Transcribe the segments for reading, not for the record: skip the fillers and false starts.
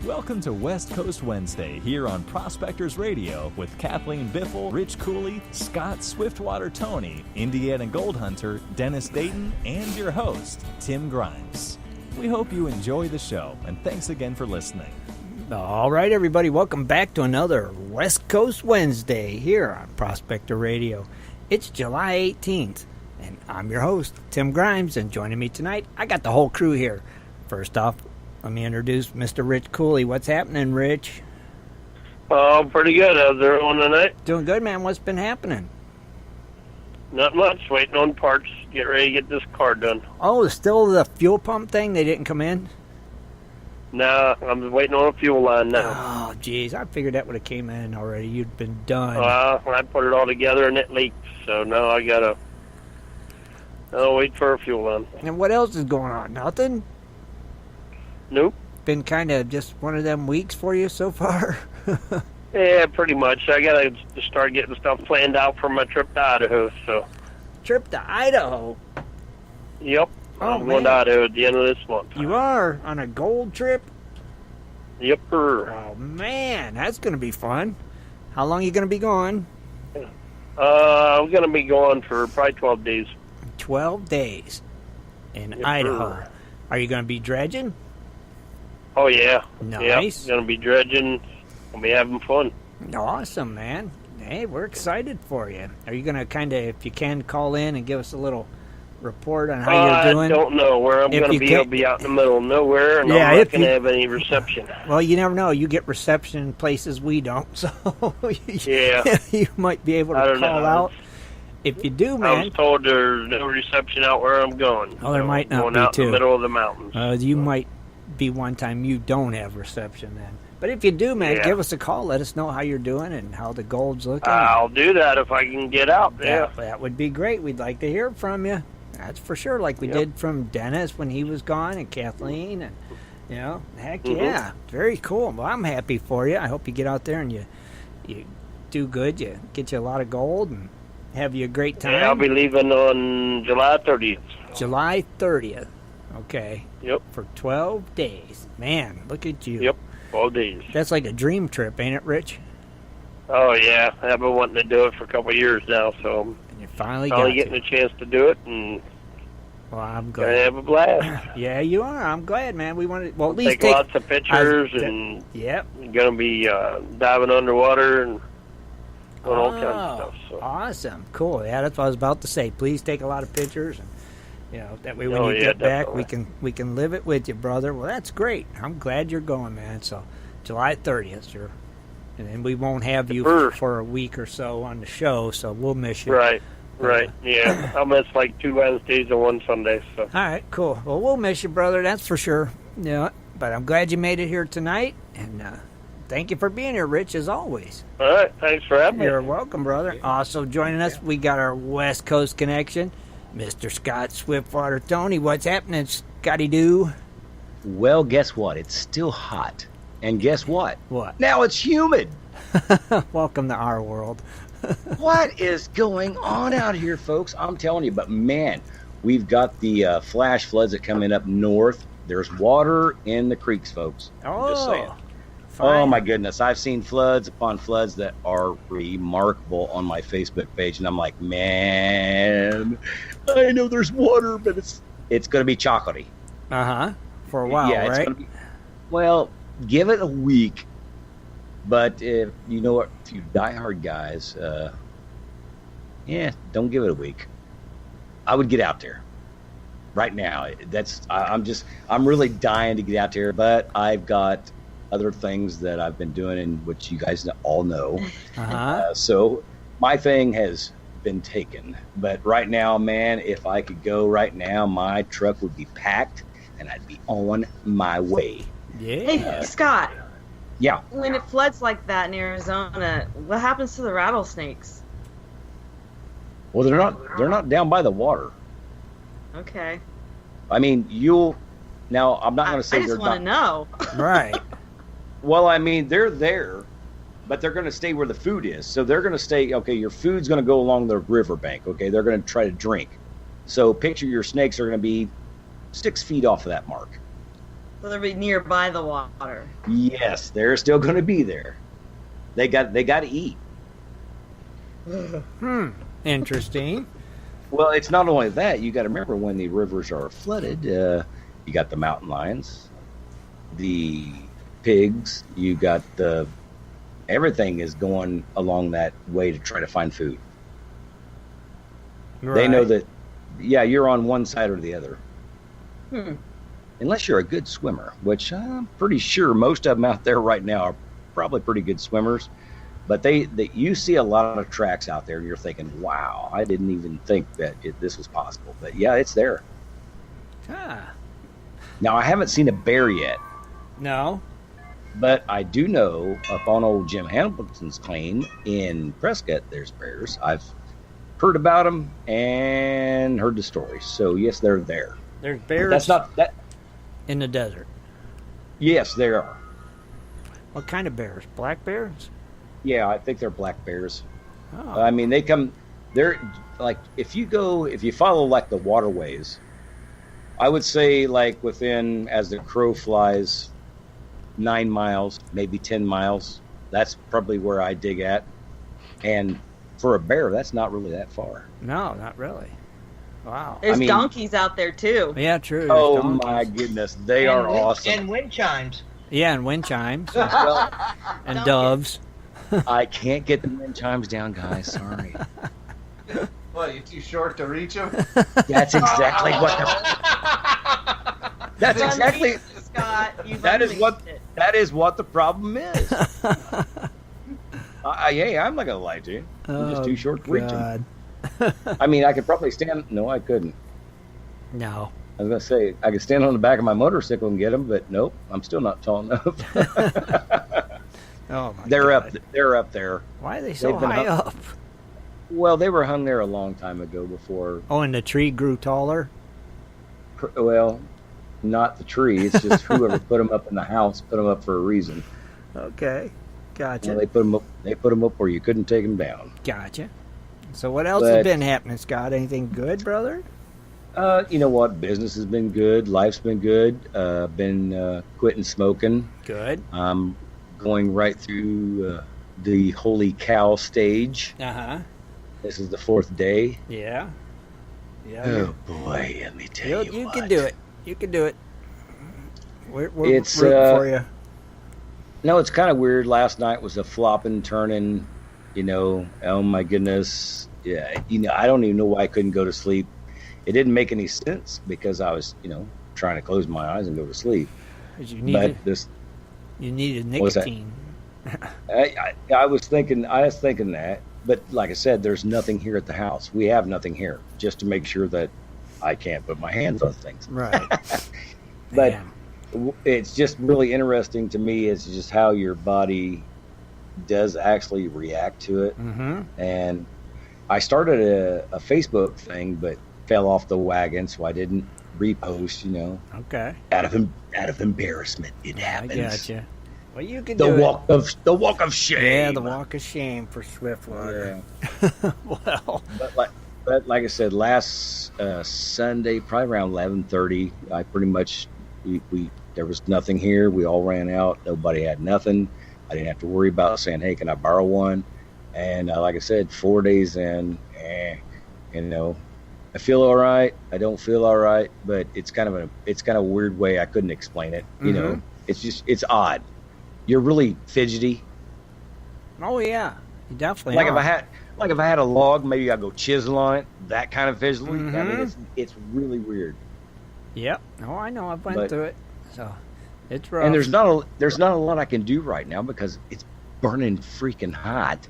Welcome to West Coast Wednesday here on Prospectors Radio with Kathleen Biffle, Rich Cooley, Scott Swiftwater Toney, Indiana Gold Hunter Dennis Dayton, and your host, Tim Grimes. We hope you enjoy the show, and thanks again for listening. All right, everybody, welcome back to another West Coast Wednesday here on Prospector Radio. It's July 18th, and I'm your host, Tim Grimes, and joining me tonight, I got the whole crew here. First off, let me introduce Mr. Rich Cooley. What's happening, Rich? Oh, pretty good. How's everyone tonight? Doing good, man. What's been happening? Not much. Waiting on parts. Get ready to get this car done. Oh, still the fuel pump thing? They didn't come in? Nah, I'm waiting on a fuel line now. Oh, jeez. I figured that would have came in already. You'd been done. I put it all together and it leaked. So now I gotta wait for a fuel line. And what else is going on? Nothing? Nope. Been kind of just one of them weeks for you so far? Yeah, pretty much. I gotta start getting stuff planned out for my trip to Idaho. So. Trip to Idaho? Yep. Oh, I'm going to Idaho at the end of this month. You are? On a gold trip? Yep, sir. Oh, man. That's going to be fun. How long are you going to be gone? I'm going to be going for probably 12 days. 12 days in Idaho. Sir. Are you going to be dredging? Oh, yeah. Nice. Yep, going to be dredging. Going to be having fun. Awesome, man. Hey, we're excited for you. Are you going to kind of, if you can, call in and give us a little report on how you're doing? I don't know where I'm going to be. I'll be out in the middle of nowhere, and I'm not going to have any reception. Well, you never know. You get reception in places we don't, so yeah, you might be able to call out. If you do, man. I was told there's no reception out where I'm going. Oh, there might not going be, out too. In the middle of the mountains. You might be one time you don't have reception then. But if you do, man, give us a call. Let us know how you're doing and how the gold's looking. I'll do that if I can get out. Yeah, that would be great. We'd like to hear from you. That's for sure, like we did from Dennis when he was gone and Kathleen. And, heck yeah. Very cool. Well, I'm happy for you. I hope you get out there and you do good. You get you a lot of gold and have you a great time. Yeah, I'll be leaving on July 30th. July 30th. Okay. Yep. For 12 days. Man, look at you. Yep, 12 days. That's like a dream trip, ain't it, Rich? Oh, yeah. I've been wanting to do it for a couple of years now, so and you finally getting a chance to do it, and well, I'm glad. Gonna have a blast. Yeah, you are. I'm glad, man. We want to at least take lots of pictures, and gonna be diving underwater and doing all kinds of stuff. So. Awesome, cool. Yeah, that's what I was about to say. Please take a lot of pictures, and that way when you get back, we can live it with you, brother. Well, that's great. I'm glad you're going, man. So, July 30th, and then we won't have you for a week or so on the show, so we'll miss you. Right, yeah. I'll miss like 2 Wednesdays and 1 Sunday. So. All right, cool. Well, we'll miss you, brother, that's for sure. Yeah, but I'm glad you made it here tonight, and thank you for being here, Rich, as always. All right, thanks for having me. You're welcome, brother. Also joining us, we got our West Coast connection, Mr. Scott Swiftwater Toney. What's happening, Scotty-Doo? Well, guess what? It's still hot. And guess what? What? Now it's humid. Welcome to our world. What is going on out here, folks? I'm telling you, but man, we've got the flash floods that coming up north. There's water in the creeks, folks. I'm just saying. Fine. Oh, my goodness. I've seen floods upon floods that are remarkable on my Facebook page, and I'm like, man, I know there's water, but it's going to be chocolatey. Uh-huh. For a while, right? It's gonna be, well, give it a week. But if you know what, if you diehard guys, don't give it a week. I would get out there right now. I'm really dying to get out there, but I've got other things that I've been doing, and which you guys all know. Uh-huh. So my thing has been taken, but right now, man, if I could go right now, my truck would be packed, and I'd be on my way. Yeah. Hey, Scott. Yeah. When it floods like that in Arizona, what happens to the rattlesnakes? Well, they're not down by the water. Okay. I mean, now I'm not going to say I just want to know. Right. Well, I mean, they're there, but they're going to stay where the food is. So they're going to stay, okay, your food's going to go along the riverbank, okay? They're going to try to drink. So picture your snakes are going to be 6 feet off of that mark. So they'll be nearby the water. Yes, they're still going to be there. They got to eat. Interesting. Well, it's not only that. You got to remember when the rivers are flooded. You got the mountain lions, the pigs. You got everything is going along that way to try to find food. Right. They know that. Yeah, you're on one side or the other. Unless you're a good swimmer, which I'm pretty sure most of them out there right now are probably pretty good swimmers. But you see a lot of tracks out there, and you're thinking, wow, I didn't even think that this was possible. But yeah, it's there. Now, I haven't seen a bear yet. No. But I do know up on old Jim Hamilton's claim in Prescott, there's bears. I've heard about them and heard the stories. So, yes, they're there. There's bears. That's not that. In the desert. Yes, there are. What kind of bears? Black bears? Yeah, I think they're black bears. Oh. I mean, they're like, if you follow like the waterways, I would say like within, as the crow flies, 9 miles, maybe 10 miles, that's probably where I dig at. And for a bear, that's not really that far. No, not really. Wow. There's donkeys out there too. Yeah, true. Oh my goodness, they are awesome. And wind chimes. Yeah, and wind chimes. Well, And doves. I can't get the wind chimes down, guys. Sorry. What, you too short to reach them? That's exactly what. That's exactly. Scott, That is what the problem is. Hey, I'm not gonna lie to you. I'm just too short to reach them. I mean, I could probably stand. No, I couldn't. No. I was gonna say I could stand on the back of my motorcycle and get them, but nope, I'm still not tall enough. Oh my They're God. They're up there. Why are they so They've been high up? Well, they were hung there a long time ago before. Oh, and the tree grew taller? Well, not the tree. It's just whoever put them up in the house put them up for a reason. Okay. Gotcha. Well, they put them up. They put them up where you couldn't take them down. Gotcha. So what else has been happening, Scott? Anything good, brother? You know what? Business has been good. Life's been good. Been quitting smoking. Good. I'm going right through the holy cow stage. Uh-huh. This is the 4th day. Yeah. Yeah. Oh boy, let me tell you You what. can do it. You can do it. We're It's, rooting for you. No, it's kind of weird. Last night was a flopping, turning. You know, oh my goodness. Yeah, I don't even know why I couldn't go to sleep. It didn't make any sense because I was, trying to close my eyes and go to sleep. You But needed What's that? nicotine. I was thinking that, but like I said, there's nothing here at the house. We have nothing here, just to make sure that I can't put my hands on things. Right. But Man. it's just really interesting to me is just how your body does actually react to it. Mm-hmm. And I started a Facebook thing, but fell off the wagon, so I didn't repost. Okay. Out of embarrassment, it happens. I gotcha. Well, you can The do walk of shame. Yeah, the walk of shame for Swiftwater. Yeah. Well. But like I said, last Sunday, probably around 11:30, I pretty much we there was nothing here. We all ran out. Nobody had nothing. I didn't have to worry about saying, "Hey, can I borrow one?" And like I said, 4 days in, I feel all right. I don't feel all right, but it's kind of a weird way. I couldn't explain it. Mm-hmm. It's odd. You're really fidgety. Oh yeah, you definitely Like are. if I had a log, maybe I'd go chisel on it. That kind of fidgety. Mm-hmm. I mean, it's really weird. Yep. Oh, I know. I've went But- through it. So it's rough. And there's not a lot I can do right now because it's burning freaking hot.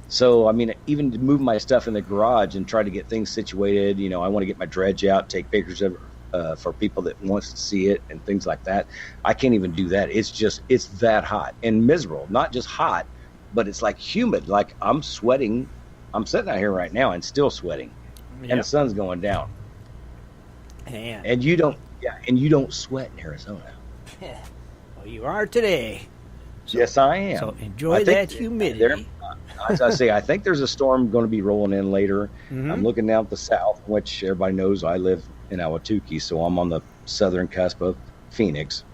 So I mean, even to move my stuff in the garage and try to get things situated, I want to get my dredge out, take pictures of it for people that wants to see it and things like that. I can't even do that. It's that hot and miserable. Not just hot, but it's like humid. Like I'm sweating. I'm sitting out here right now and still sweating, Yep. and the sun's going down. Man. And you don't sweat in Arizona. Well, you are today. Yes, I am. So enjoy I think that humidity. As I say, I think there's a storm going to be rolling in later. Mhm. I'm looking out the south, which everybody knows I live in Ahwatukee, so I'm on the southern cusp of Phoenix.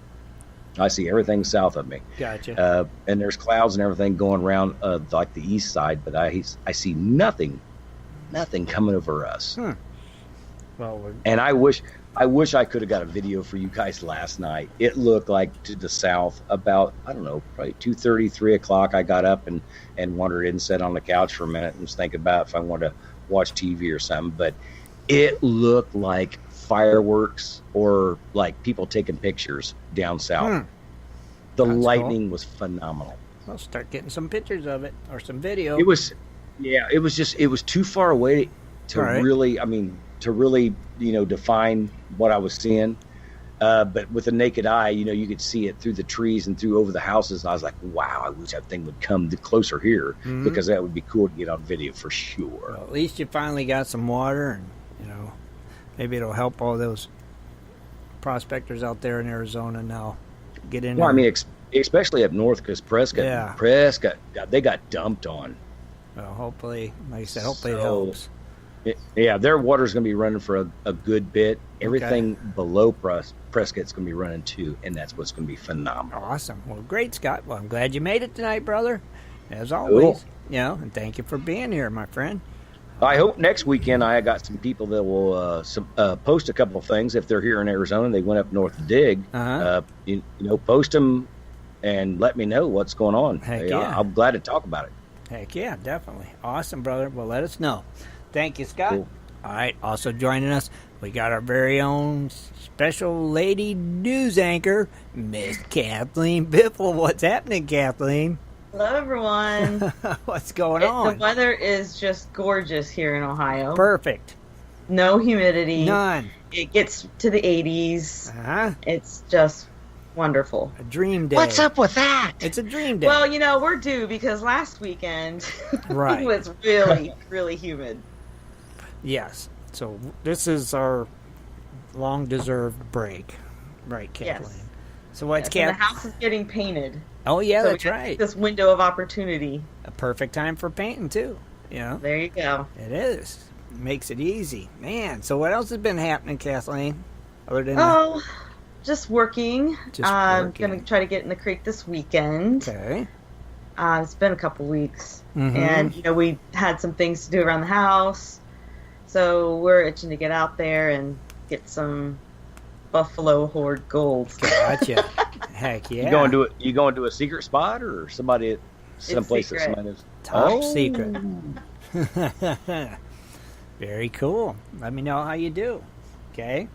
I see everything south of me. Gotcha. And there's clouds and everything going around like the east side, but I see nothing coming over us. Well, and I wish I could have got a video for you guys last night. It looked like to the south about, I don't know, probably 2:30, 3 o'clock. I got up and wandered in, sat on the couch for a minute and was thinking about if I wanted to watch TV or something. But it looked like fireworks or like people taking pictures down south. The That's lightning cool. was phenomenal. I'll start getting some pictures of it or some video. It was too far away to really, define what I was seeing. But with the naked eye, you could see it through the trees and through over the houses. And I was like, wow, I wish that thing would come closer here because that would be cool to get on video for sure. Well, at least you finally got some water, and maybe it'll help all those prospectors out there in Arizona now get in. Well, I mean, especially up north because Prescott, they got dumped on. Well, hopefully, like I said, hopefully it helps. Their water's going to be running for a good bit. Everything below Prescott's going to be running too, and that's what's going to be phenomenal. Awesome. Well, great, Scott. Well, I'm glad you made it tonight, brother. As always, and thank you for being here, my friend. I hope next weekend I got some people that will post a couple of things. If they're here in Arizona, they went up north to dig. Post them and let me know what's going on. Heck yeah. I'm glad to talk about it. Heck yeah, definitely. Awesome, brother. Well, let us know. Thank you, Scott. Cool. All right, also joining us, we got our very own special lady news anchor, Miss Kathleen Biffle. What's happening, Kathleen? Hello, everyone. What's going on? The weather is just gorgeous here in Ohio. Perfect. No humidity. None. It gets to the 80s. Uh-huh. It's just wonderful. A dream day. What's up with that? It's a dream day. Well, we're due because last weekend Right. it was really, really humid. Yes. So this is our long-deserved break. Right, Kathleen? Yes. So what's And the house is getting painted. Oh, yeah, so that's right. This window of opportunity. A perfect time for painting, too. There you go. It is. It makes it easy. Man, so what else has been happening, Kathleen? Other than just working. I'm going to try to get in the creek this weekend. Okay. It's been a couple weeks. And, we had some things to do around the house. So we're itching to get out there and get some buffalo horde gold. Gotcha. Heck yeah. You going to a secret spot or someplace that somebody is? Top secret. Very cool. Let me know how you do. Okay.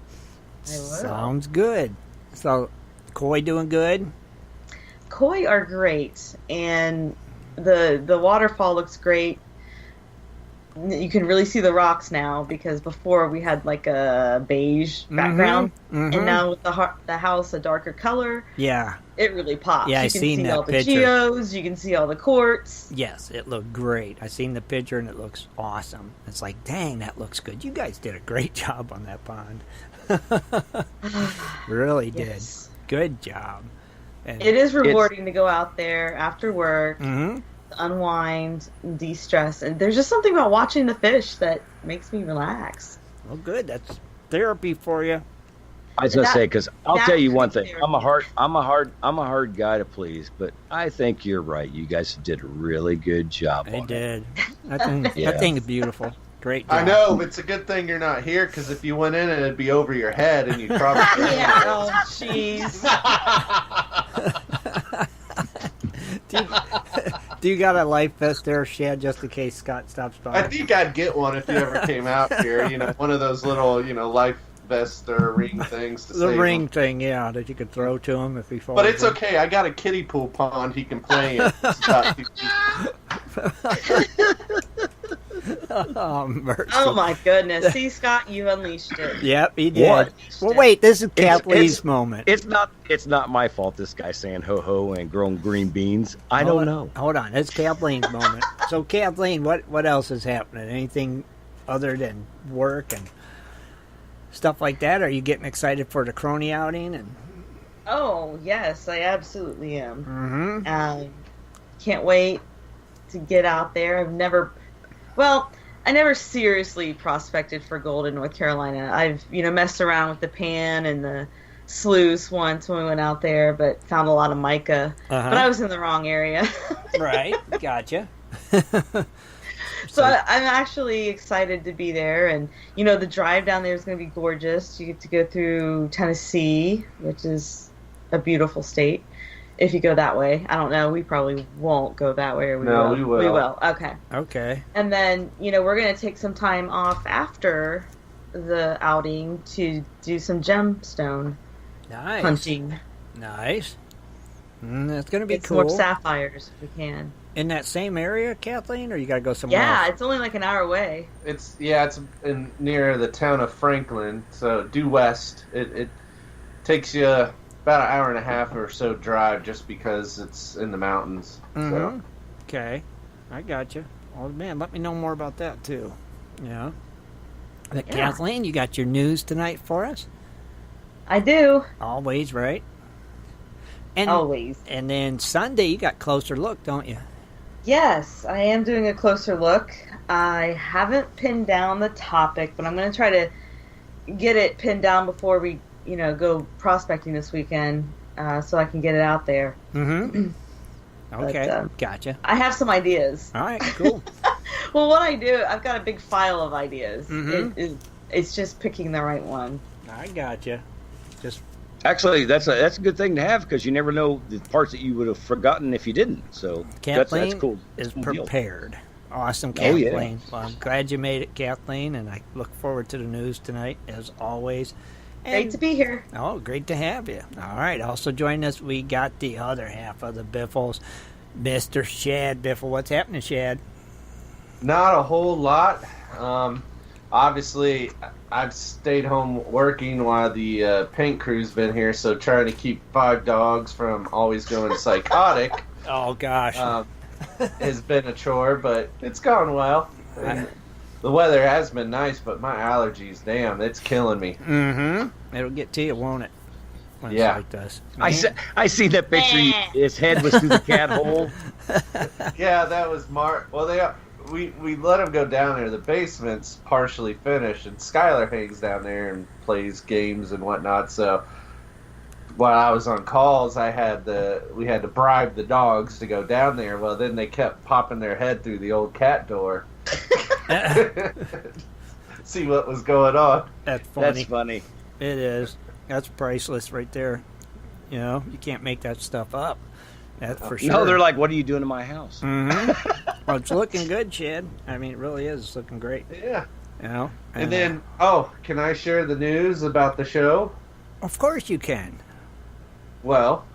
I will. Sounds good. So, koi doing good? Koi are great, and the waterfall looks great. You can really see the rocks now because before we had like a beige background, and now with the house a darker color. Yeah, it really pops. Yeah, you I've can seen see that all the picture. geos. You can see all the quartz. Yes, it looked great. I seen the picture and it looks awesome. It's like, dang, that looks good. You guys did a great job on that pond. Really did. Yes. Good job. And it is rewarding to go out there after work, Mm-hmm. unwind, de-stress, and there's just something about watching the fish that makes me relax. Well, good. That's therapy for you. I was gonna say, because I'll tell you one thing. therapy. I'm a hard guy to please, but I think you're right. You guys did a really good job. They on did. That thing is beautiful. Great job. I know, but it's a good thing you're not here because if you went in, it'd be over your head, and you'd probably. Yeah. Oh, jeez. Do you got a life vest there, Shad, just in case Scott stops by? I think I'd get one if you ever came out here. One of those little, life vest or ring things. To The save ring him. thing, yeah, that you could throw to him if he falls. But it's in. okay. I got a kiddie pool pond he can play in. It's about 2 Oh, mercy. Oh my goodness. See, Scott, you unleashed it. Yep, he did. What? Well, wait, this is Kathleen's moment. It's not my fault. This guy's saying ho ho and growing green beans. I don't know. Hold on, it's Kathleen's moment. So, Kathleen, what else is happening? Anything other than work and stuff like that? Are you getting excited for the crony outing? And Oh, yes, I absolutely am. mm-hmm. Can't wait to get out there. I never seriously prospected for gold in North Carolina. I've, messed around with the pan and the sluice once when we went out there, but found a lot of mica. But I was in the wrong area. Right, gotcha. So I'm actually excited to be there, and the drive down there is going to be gorgeous. You get to go through Tennessee, which is a beautiful state. If you go that way, I don't know. We probably won't go that way, or we will. We will. We will. Okay. Okay. And then we're going to take some time off after the outing to do some gemstone hunting. Nice. That's going to be Get cool. some more sapphires if we can. In that same area, Kathleen, or you got to go somewhere Yeah, else? it's only like an hour away. It's near the town of Franklin, so due west. It takes you about an hour and a half or so drive just because it's in the mountains. So. Okay, I got you. Oh man, let me know more about that too. Yeah. Kathleen, you got your news tonight for us? I do. Always, right? And, Always. And then Sunday, you got Closer Look, don't you? Yes, I am doing a closer look. I haven't pinned down the topic, but I'm going to try to get it pinned down before we, go prospecting this weekend, so I can get it out there. Mm-hmm. Okay, But, gotcha. I have some ideas. All right, cool. Well, what I do, I've got a big file of ideas. Mhm. It's just picking the right one. I gotcha. Just Actually, that's a good thing to have because you never know the parts that you would have forgotten if you didn't. So Kathleen that's cool. is Cool deal. prepared. Awesome, Oh, yeah. Kathleen. Well, I'm glad you made it, Kathleen, and I look forward to the news tonight, as always. Great to be here. Oh, great to have you. All right, also joining us, we got the other half of the Biffles, Mr. Shad Biffle. What's happening, Shad? Not a whole lot. Obviously, I've stayed home working while the paint crew's been here, so trying to keep 5 dogs from always going psychotic Oh, gosh. has been a chore, but it's gone well. And the weather has been nice, but my allergies, damn, it's killing me. Mm-hmm. It'll get to you, won't it? When Yeah. it's like this. I see that picture. His head was through the cat hole. Yeah, that was Mark. Well, we let him go down there. The basement's partially finished, and Skylar hangs down there and plays games and whatnot. So while I was on calls, we had to bribe the dogs to go down there. Well, then they kept popping their head through the old cat door. See what was going on. That's funny. That's funny. It is. That's priceless right there. You can't make that stuff up. That's for sure. No, they're like, "What are you doing in my house?" Mm-hmm. Well, it's looking good, Chad. I mean, it really is. It's looking great. Yeah. And then, can I share the news about the show? Of course you can. Well,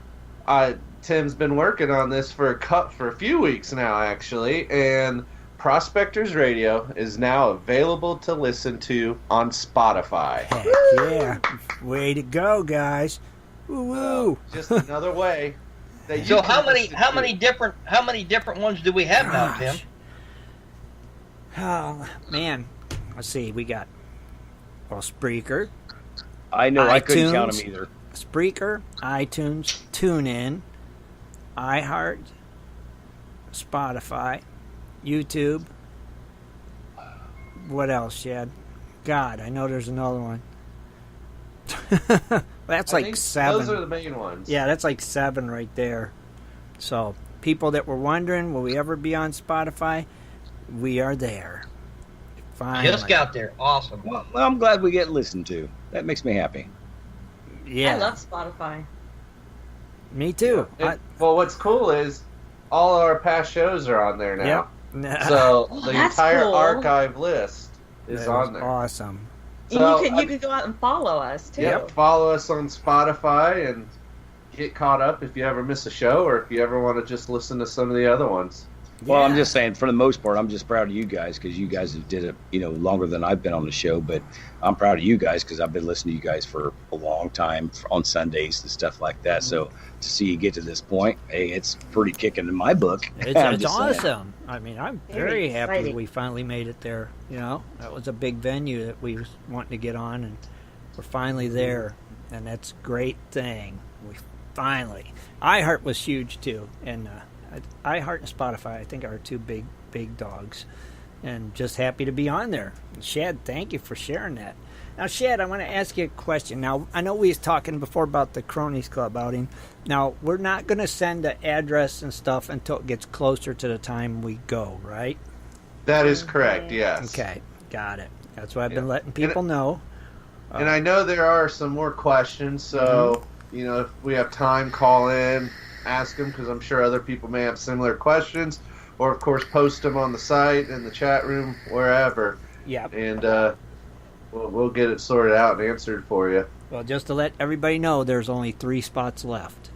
Tim's been working on this for a few weeks now, actually, and Prospectors Radio is now available to listen to on Spotify. Heck yeah. Way to go, guys. Woo-woo. Just another way. So how many different ones do we have now, Tim? Oh, man. Let's see. We got, Spreaker. I know. I couldn't count iTunes. them either. Spreaker, iTunes, TuneIn, iHeart, Spotify, YouTube. What else, Chad? God, I know there's another one. That's I like think 7. Those are the main ones. Yeah, that's like 7 right there. So, people that were wondering, will we ever be on Spotify? We are there. Finally. Just got there. Awesome. Well, I'm glad we get listened to. That makes me happy. Yeah. I love Spotify. Me too. Well, what's cool is all our past shows are on there now. Yep. So the that's entire cool. archive list is on there. Awesome. So, And you can go out and follow us too. Yep, follow us on Spotify and get caught up if you ever miss a show or if you ever want to just listen to some of the other ones. Well, I'm just saying, for the most part, I'm just proud of you guys because you guys have did it, longer than I've been on the show. But I'm proud of you guys because I've been listening to you guys for a long time on Sundays and stuff like that. So to see you get to this point, hey, it's pretty kicking in my book. It's awesome. I mean, I'm very happy exciting. we finally made it there. That was a big venue that we was wanting to get on, and we're finally there, and that's a great thing. We finally. iHeart was huge too, and iHeart and Spotify, I think, are 2 big dogs, and just happy to be on there. And Shad, thank you for sharing that. Now, Shad, I want to ask you a question. Now, I know we was talking before about the Cronies Club outing. Now, we're not going to send the address and stuff until it gets closer to the time we go, right? That is correct, yes. Okay, got it. That's what I've been letting people know. And I know there are some more questions, so, if we have time, call in, ask them, because I'm sure other people may have similar questions. Or, of course, post them on the site, in the chat room, wherever. Yeah. And we'll get it sorted out and answered for you. Well, just to let everybody know, there's only 3 spots left.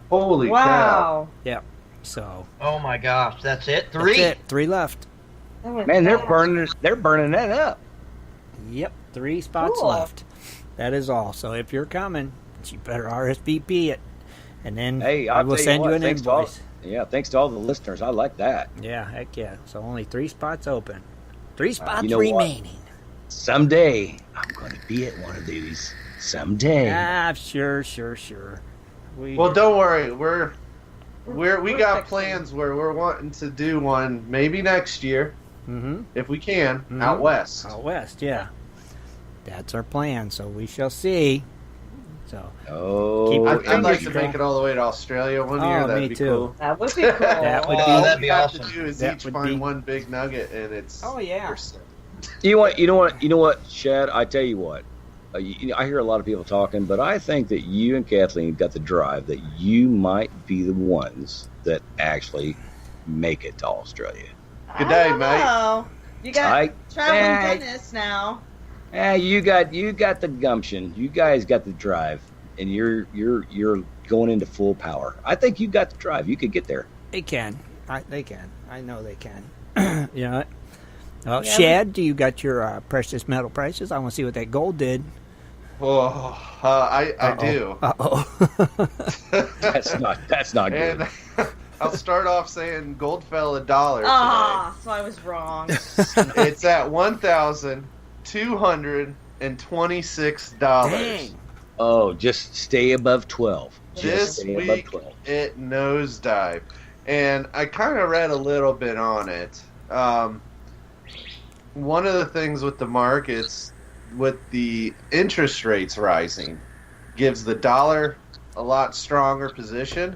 Holy cow. Wow. Yep. So. Oh my gosh, that's it. 3. That's it. 3 left. Man, they're burning that up. Yep. 3 spots left. That is all. So if you're coming, you better RSVP it, and then I will send you an invoice. Thanks to all the listeners. I like that. Yeah, heck yeah. So only 3 spots open. 3 spots remaining. What? Someday I'm going to be at one of these. Someday. Sure. Well, don't worry. We got plans where we're wanting to do one maybe next year, if we can, out west. Out west, yeah. That's our plan. So we shall see. So. I'd like to make it all the way to Australia one year. That'd be cool. That would be cool. That'd be awesome. All we have to do is each find one big nugget, and it's. Oh yeah. You know what, Shad? I tell you what. I hear a lot of people talking, but I think that you and Kathleen got the drive that you might be the ones that actually make it to Australia. Good day, mate. You got traveling Dennis now. You got the gumption. You guys got the drive, and you're going into full power. I think you got the drive. You could get there. They can. They can. I know they can. You know what? Oh, yeah. Shad, do you got your precious metal prices? I want to see what that gold did. Oh, I do. That's not good. And I'll start off saying gold fell $1 today. So I was wrong. It's at $1,226. Dang. Oh, just stay above 12. This week it nosedived, and I kind of read a little bit on it. One of the things with the markets, with the interest rates rising, gives the dollar a lot stronger position,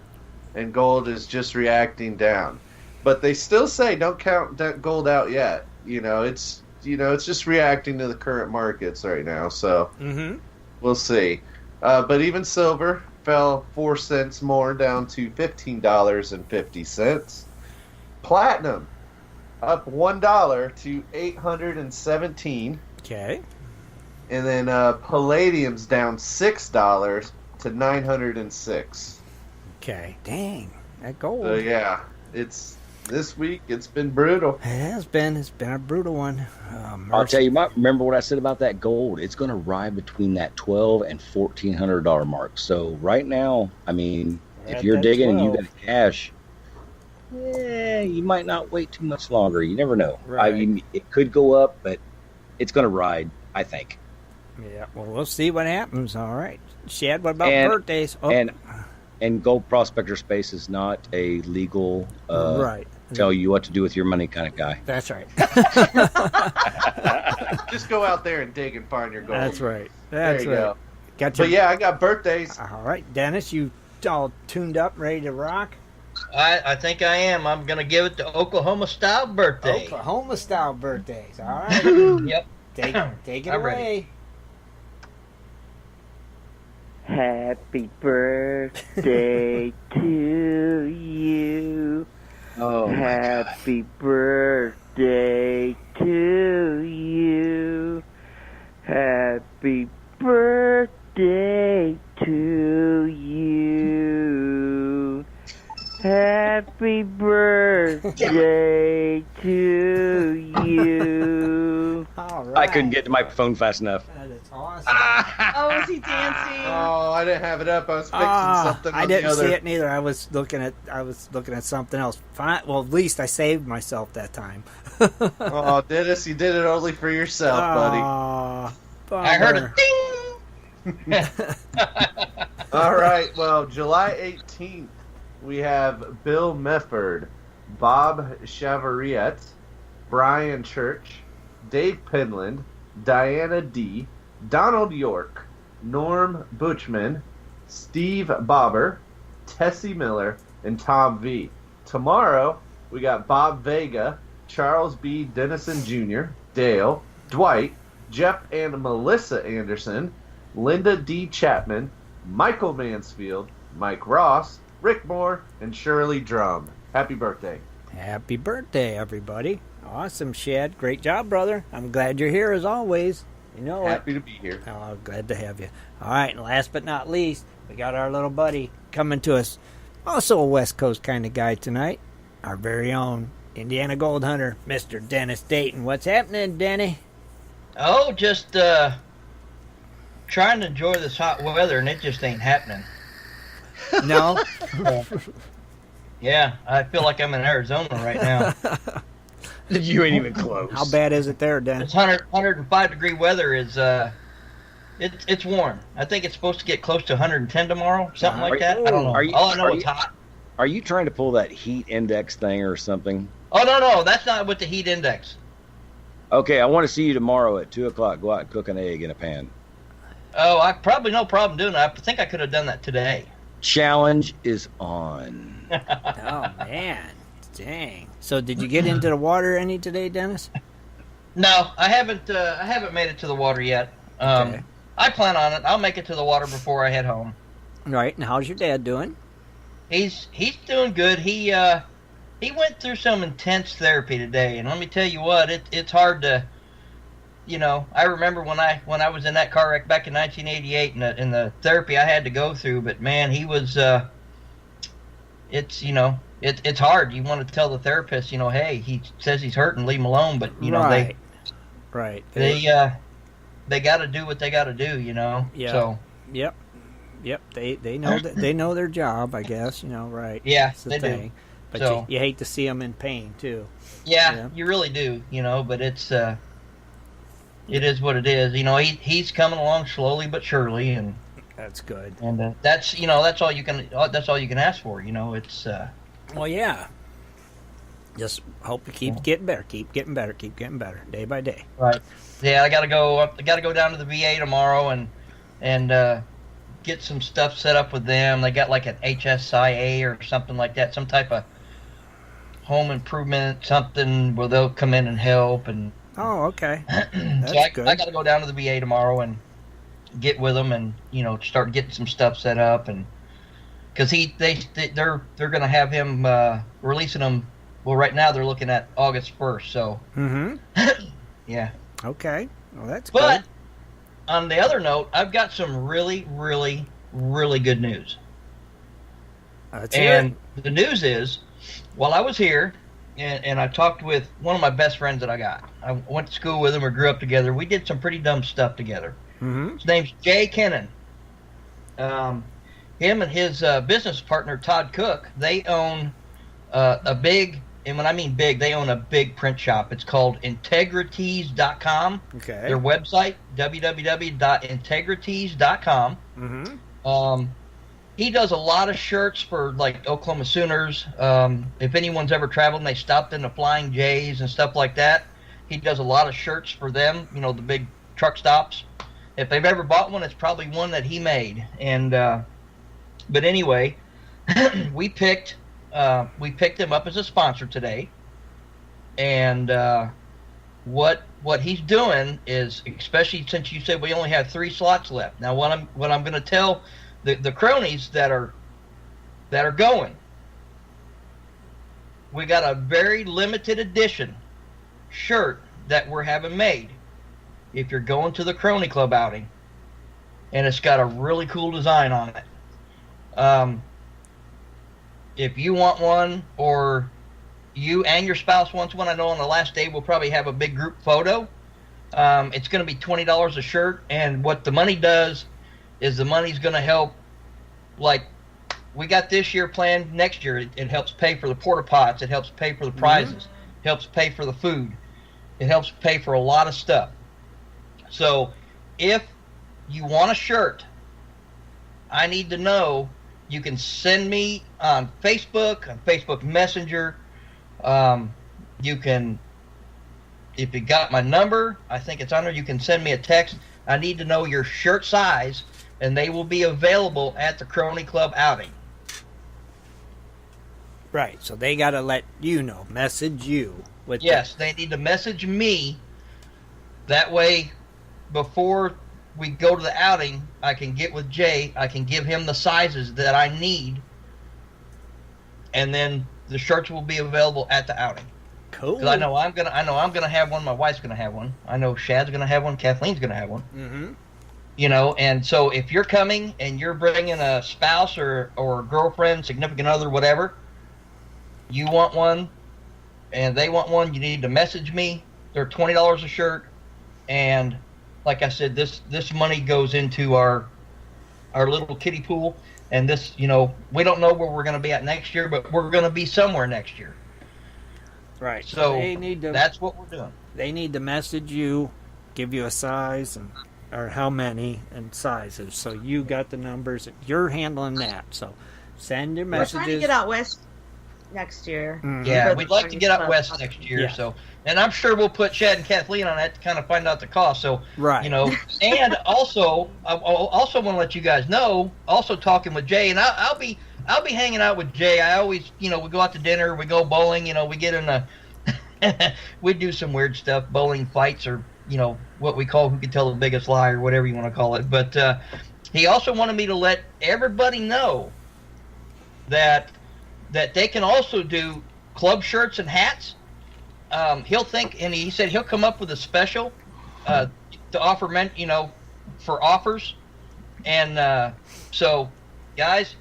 and gold is just reacting down. But they still say don't count that gold out yet. It's just reacting to the current markets right now. So we'll see. But even silver fell 4 cents more, down to $15.50. Platinum up $1 to $817. Okay. And then palladium's down $6 to $906. Okay. Dang. That gold. So yeah, this week it's been brutal. It has been. It's been a brutal one. I'll tell you, remember what I said about that gold? It's going to ride between that $1,200 and $1,400 mark. So right now, I mean, if you're digging and you got cash, you might not wait too much longer. You never know. Right. I mean, it could go up, but it's going to ride, I think. Yeah, well, we'll see what happens. All right. Shad, what about birthdays? Oh. And Gold Prospector Space is not a legal tell you what to do with your money kind of guy. That's right. Just go out there and dig and find your gold. That's right. There you go. Gotcha. But yeah, I got birthdays. All right. Dennis, you all tuned up, ready to rock? I think I am. I'm going to give it the Oklahoma-style birthday. Oklahoma-style birthdays. All right. Yep. Take it away. Happy birthday to you. Oh, Happy birthday to you. Happy birthday to you. Happy birthday to you. All right. I couldn't get to my phone fast enough. That is awesome. Oh, was he dancing? Oh, I didn't have it up. I was fixing something. I didn't see it neither. I was looking at something else. Fine. Well, at least I saved myself that time. Oh, Dennis, you did it only for yourself, buddy. I heard a ding. All right. Well, July 18th, we have Bill Mefford, Bob Chavariet, Brian Church, Dave Penland, Diana D., Donald York, Norm Butchman, Steve Bobber, Tessie Miller, and Tom V. Tomorrow, we got Bob Vega, Charles B. Dennison Jr., Dale, Dwight, Jeff and Melissa Anderson, Linda D. Chapman, Michael Mansfield, Mike Ross, Rick Moore, and Shirley Drum. Happy birthday. Happy birthday, everybody. Awesome, Shad. Great job, brother. I'm glad you're here as always. You know what? Happy to be here. Oh, glad to have you. All right, and last but not least, we got our little buddy coming to us. Also a West Coast kind of guy tonight. Our very own Indiana Gold Hunter, Mr. Dennis Dayton. What's happening, Denny? Oh, just trying to enjoy this hot weather, and it just ain't happening. No? Yeah, I feel like I'm in Arizona right now. You ain't even close. How bad is it there, Dennis? It's 105 degree weather is it's warm. I think it's supposed to get close to 110 tomorrow, something like that. I don't know. All I know is hot. Are you trying to pull that heat index thing or something? Oh no, that's not with the heat index. Okay, I want to see you tomorrow at 2 o'clock. Go out and cook an egg in a pan. Oh, I probably no problem doing that. I think I could have done that today. Challenge is on. Oh, man. Dang. So did you get into the water any today, Dennis? No, I haven't made it to the water yet. Okay. I plan on it. I'll make it to the water before I head home. Right. And how's your dad doing? He's doing good. He went through some intense therapy today, and let me tell you what, it's hard to, I remember when I was in that car wreck back in 1988 and the therapy I had to go through, but man, he was it's hard. You want to tell the therapist, hey, he says he's hurting, leave him alone, but right. they got to do what they got to do, Yeah. So Yep. They know they know their job, I guess. Right. Yeah, That's the they thing. do. But So- you hate to see them in pain too. Yeah, you really do, but it's it is what it is. He's coming along slowly but surely, and That's good. that's that's all you can ask for. It's Well, yeah. Just hope to keep getting better, keep getting better, day by day. right. Yeah, I gotta go down to the VA tomorrow and get some stuff set up with them. They got like an HSIA or something like that, some type of home improvement something where they'll come in and help. And Oh, okay. That's so good. I got to go down to the VA tomorrow and get with them and start getting some stuff set up, and because they're going to have him releasing them. Well, right now they're looking at August 1st. So yeah. Okay. Well, that's But good. on the other note, I've got some really, really, really good news. Let's hear And the news is, while I was here, and I talked with one of my best friends that I got. I went to school with him. We grew up together. We did some pretty dumb stuff together. Mm-hmm. His name's Jay Kennan. Him and his business partner, Todd Cook, they own a big, and when I mean big, they own a big print shop. It's called Integrities.com. Okay. Their website, www.integrities.com. Mm-hmm. He does a lot of shirts for like Oklahoma Sooners. If anyone's ever traveled and they stopped in the Flying J's and stuff like that, he does a lot of shirts for them. The big truck stops. If they've ever bought one, it's probably one that he made. And but anyway, we picked him up as a sponsor today. And what he's doing is, especially since you said we only have 3 slots left. Now, what I'm going to tell the cronies that are going, we got a very limited edition shirt that we're having made if you're going to the Crony Club outing, and it's got a really cool design on it. If you want one, or you and your spouse wants one, I know on the last day we'll probably have a big group photo. It's going to be $20 a shirt, and what the money does is the money's going to help, like we got this year planned. Next year it helps pay for the porta pots, it helps pay for the prizes, it helps pay for the food, it helps pay for a lot of stuff. So if you want a shirt, I need to know. You can send me on Facebook Messenger. You can, if you got my number, I think it's on there, you can send me a text. I need to know your shirt size, and they will be available at the Crony Club outing. Right, so they got to let you know, message you. Yes, they need to message me. That way, before we go to the outing, I can get with Jay. I can give him the sizes that I need, and then the shirts will be available at the outing. Cool. Because I know I'm gonna have one. My wife's gonna have one. I know Shad's gonna have one. Kathleen's gonna have one. Mm-hmm. You know, and so if you're coming and you're bringing a spouse or girlfriend, significant other, whatever, you want one, and they want one, you need to message me. They're $20 a shirt, and like I said, this money goes into our little kiddie pool, and this, you know, we don't know where we're going to be at next year, but we're going to be somewhere next year. Right. So that's what we're doing. They need to message you, give you a size or how many and sizes. So you got the numbers. You're handling that. So send your messages. We're trying to get out west next year. Mm-hmm. Yeah, we'd like to get out west next year. Yeah. So, and I'm sure we'll put Shad and Kathleen on that to kind of find out the cost. So, right. You know, and also, I also want to let you guys know. Also talking with Jay, and I'll be hanging out with Jay. I always, you know, we go out to dinner, we go bowling. You know, we get in we do some weird stuff, bowling fights, or you know what we call who can tell the biggest lie, or whatever you want to call it. But he also wanted me to let everybody know that they can also do club shirts and hats. He said he'll come up with a special to offer, you know, for offers. And so, guys,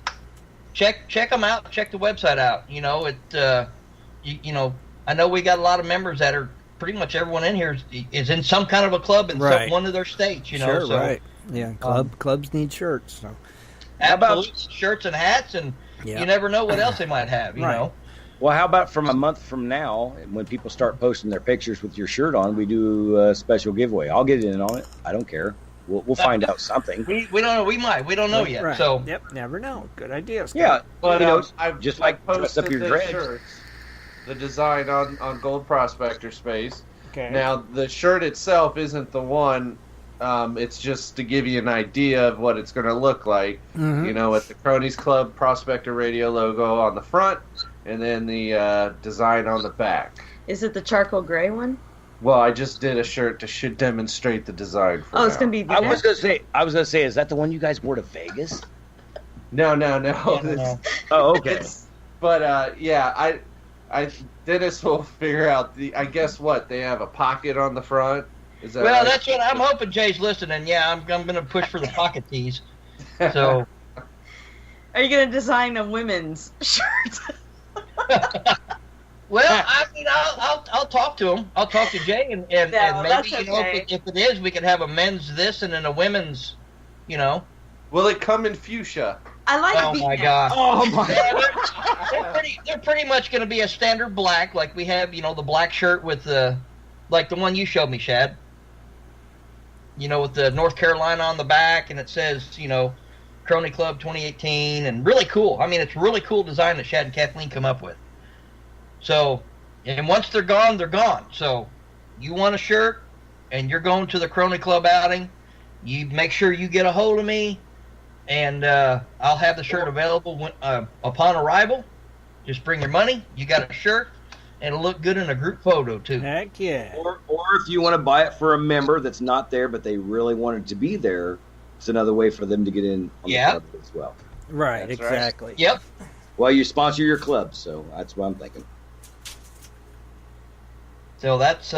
check them out. Check the website out. You know, you know, I know we got a lot of members that are pretty much everyone in here is in some kind of a club in one of their states. You know, sure, so, right? Yeah, clubs need shirts. So, how about shirts and hats and. Yeah. You never know what else they might have, you know. Well, how about from a month from now, when people start posting their pictures with your shirt on, we do a special giveaway. I'll get in on it. I don't care. We'll find out something. We don't know. We don't know yet. Right. So never know. Good idea, Scott. Yeah, but you know, I've just like dress up your dreads. Shirts, the design on Gold Prospector Space. Okay. Now the shirt itself isn't the one. It's just to give you an idea of what it's going to look like. Mm-hmm. You know, with the Cronies Club Prospector Radio logo on the front, and then the design on the back. Is it the charcoal gray one? Well, I just did a shirt to demonstrate the design. It's going to be. I was going to say, is that the one you guys wore to Vegas? No. Oh, okay. But yeah, Dennis will figure out I guess what they have a pocket on the front. Is that right? That's what I'm hoping Jay's listening. Yeah, I'm going to push for the pocket tees. So, are you going to design a women's shirt? Well, I mean, I'll talk to him. I'll talk to Jay, and maybe okay. You know, if it is, we could have a men's this and then a women's. You know. Will it come in fuchsia? I like. Oh my god. Oh my. They're pretty much going to be a standard black, like we have. You know, the black shirt with the, like the one you showed me, Shad. You know, with the North Carolina on the back, and it says, you know, Crony Club 2018, and really cool. I mean, it's really cool design that Shad and Kathleen come up with. So, and once they're gone, they're gone. So, you want a shirt, and you're going to the Crony Club outing, you make sure you get a hold of me, and I'll have the shirt available upon arrival. Just bring your money. You got a shirt. And it'll look good in a group photo, too. Heck yeah. Or if you want to buy it for a member that's not there, but they really wanted to be there, it's another way for them to get in on the club as well. Right, that's exactly. Right. Yep. Well, you sponsor your club, so that's what I'm thinking. So that's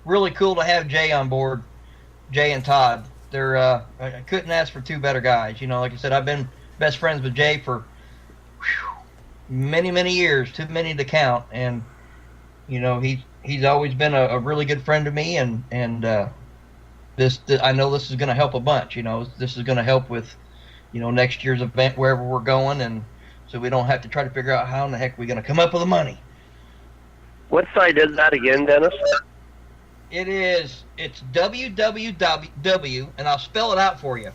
really cool to have Jay on board, Jay and Todd. They're I couldn't ask for two better guys. You know, like I said, I've been best friends with Jay for many, many years, too many to count, and you know, he's always been a really good friend to me, and this I know this is going to help a bunch. You know, this is going to help with, you know, next year's event wherever we're going, and so we don't have to try to figure out how in the heck we're going to come up with the money. What site is that again, Dennis? It's www, and I'll spell it out for you.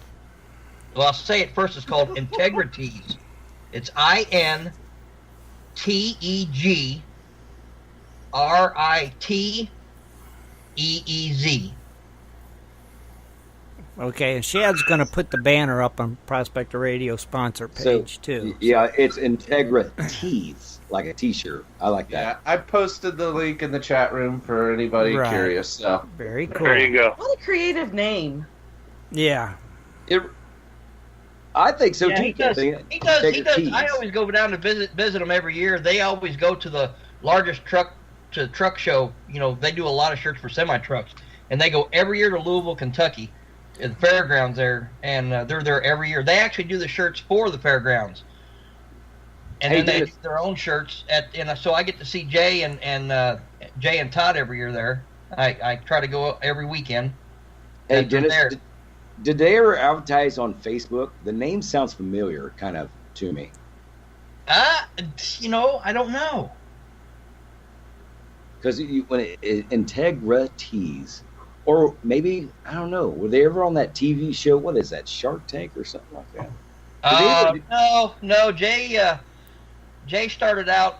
Well, I'll say it first. It's called Integrities. It's INTEGRITEEZ. Okay, and Shad's going to put the banner up on Prospector Radio sponsor page, too. Yeah, it's Integra Tees, like a T-shirt. I like that. Yeah, I posted the link in the chat room for anybody curious. So very cool. There you go. What a creative name. Yeah. I think so, too. He does. I always go down to visit them every year. They always go to the largest truck show. You know, they do a lot of shirts for semi-trucks. And they go every year to Louisville, Kentucky, at the fairgrounds there. And they're there every year. They actually do the shirts for the fairgrounds. And then they do their own shirts. So I get to see Jay and Todd every year there. I try to go every weekend. Hey, Dennis, did they ever advertise on Facebook? The name sounds familiar, kind of, to me. I don't know. Because when Integra Tees, or maybe, I don't know, were they ever on that TV show? What is that, Shark Tank or something like that? No. Jay started out.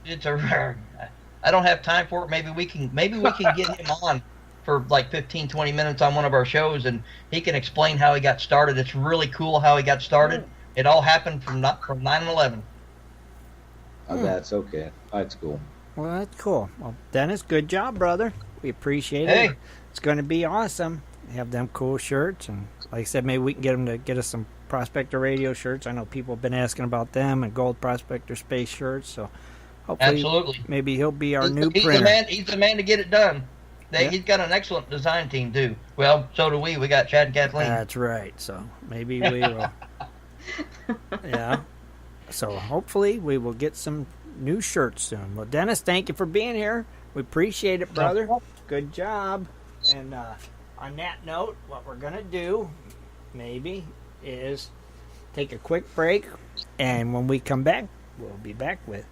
I don't have time for it. Maybe we can get him on for like 15, 20 minutes on one of our shows, and he can explain how he got started. It's really cool how he got started. It all happened from 9/11. Oh, that's okay. That's cool. Well, that's cool. Well, Dennis, good job, brother. We appreciate it. It's going to be awesome. Have them cool shirts, and like I said, maybe we can get them to get us some Prospector Radio shirts. I know people have been asking about them, and Gold Prospector Space shirts. So hopefully, absolutely, maybe he'll be our new printer. He's the man to get it done. He's got an excellent design team too. Well, so do we. We got Chad and Kathleen. That's right. So maybe we will. Yeah. So hopefully we will get some new shirts soon. Well, Dennis, thank you for being here. We appreciate it, brother. Good job. And on that note, what we're going to do maybe is take a quick break. And when we come back, we'll be back with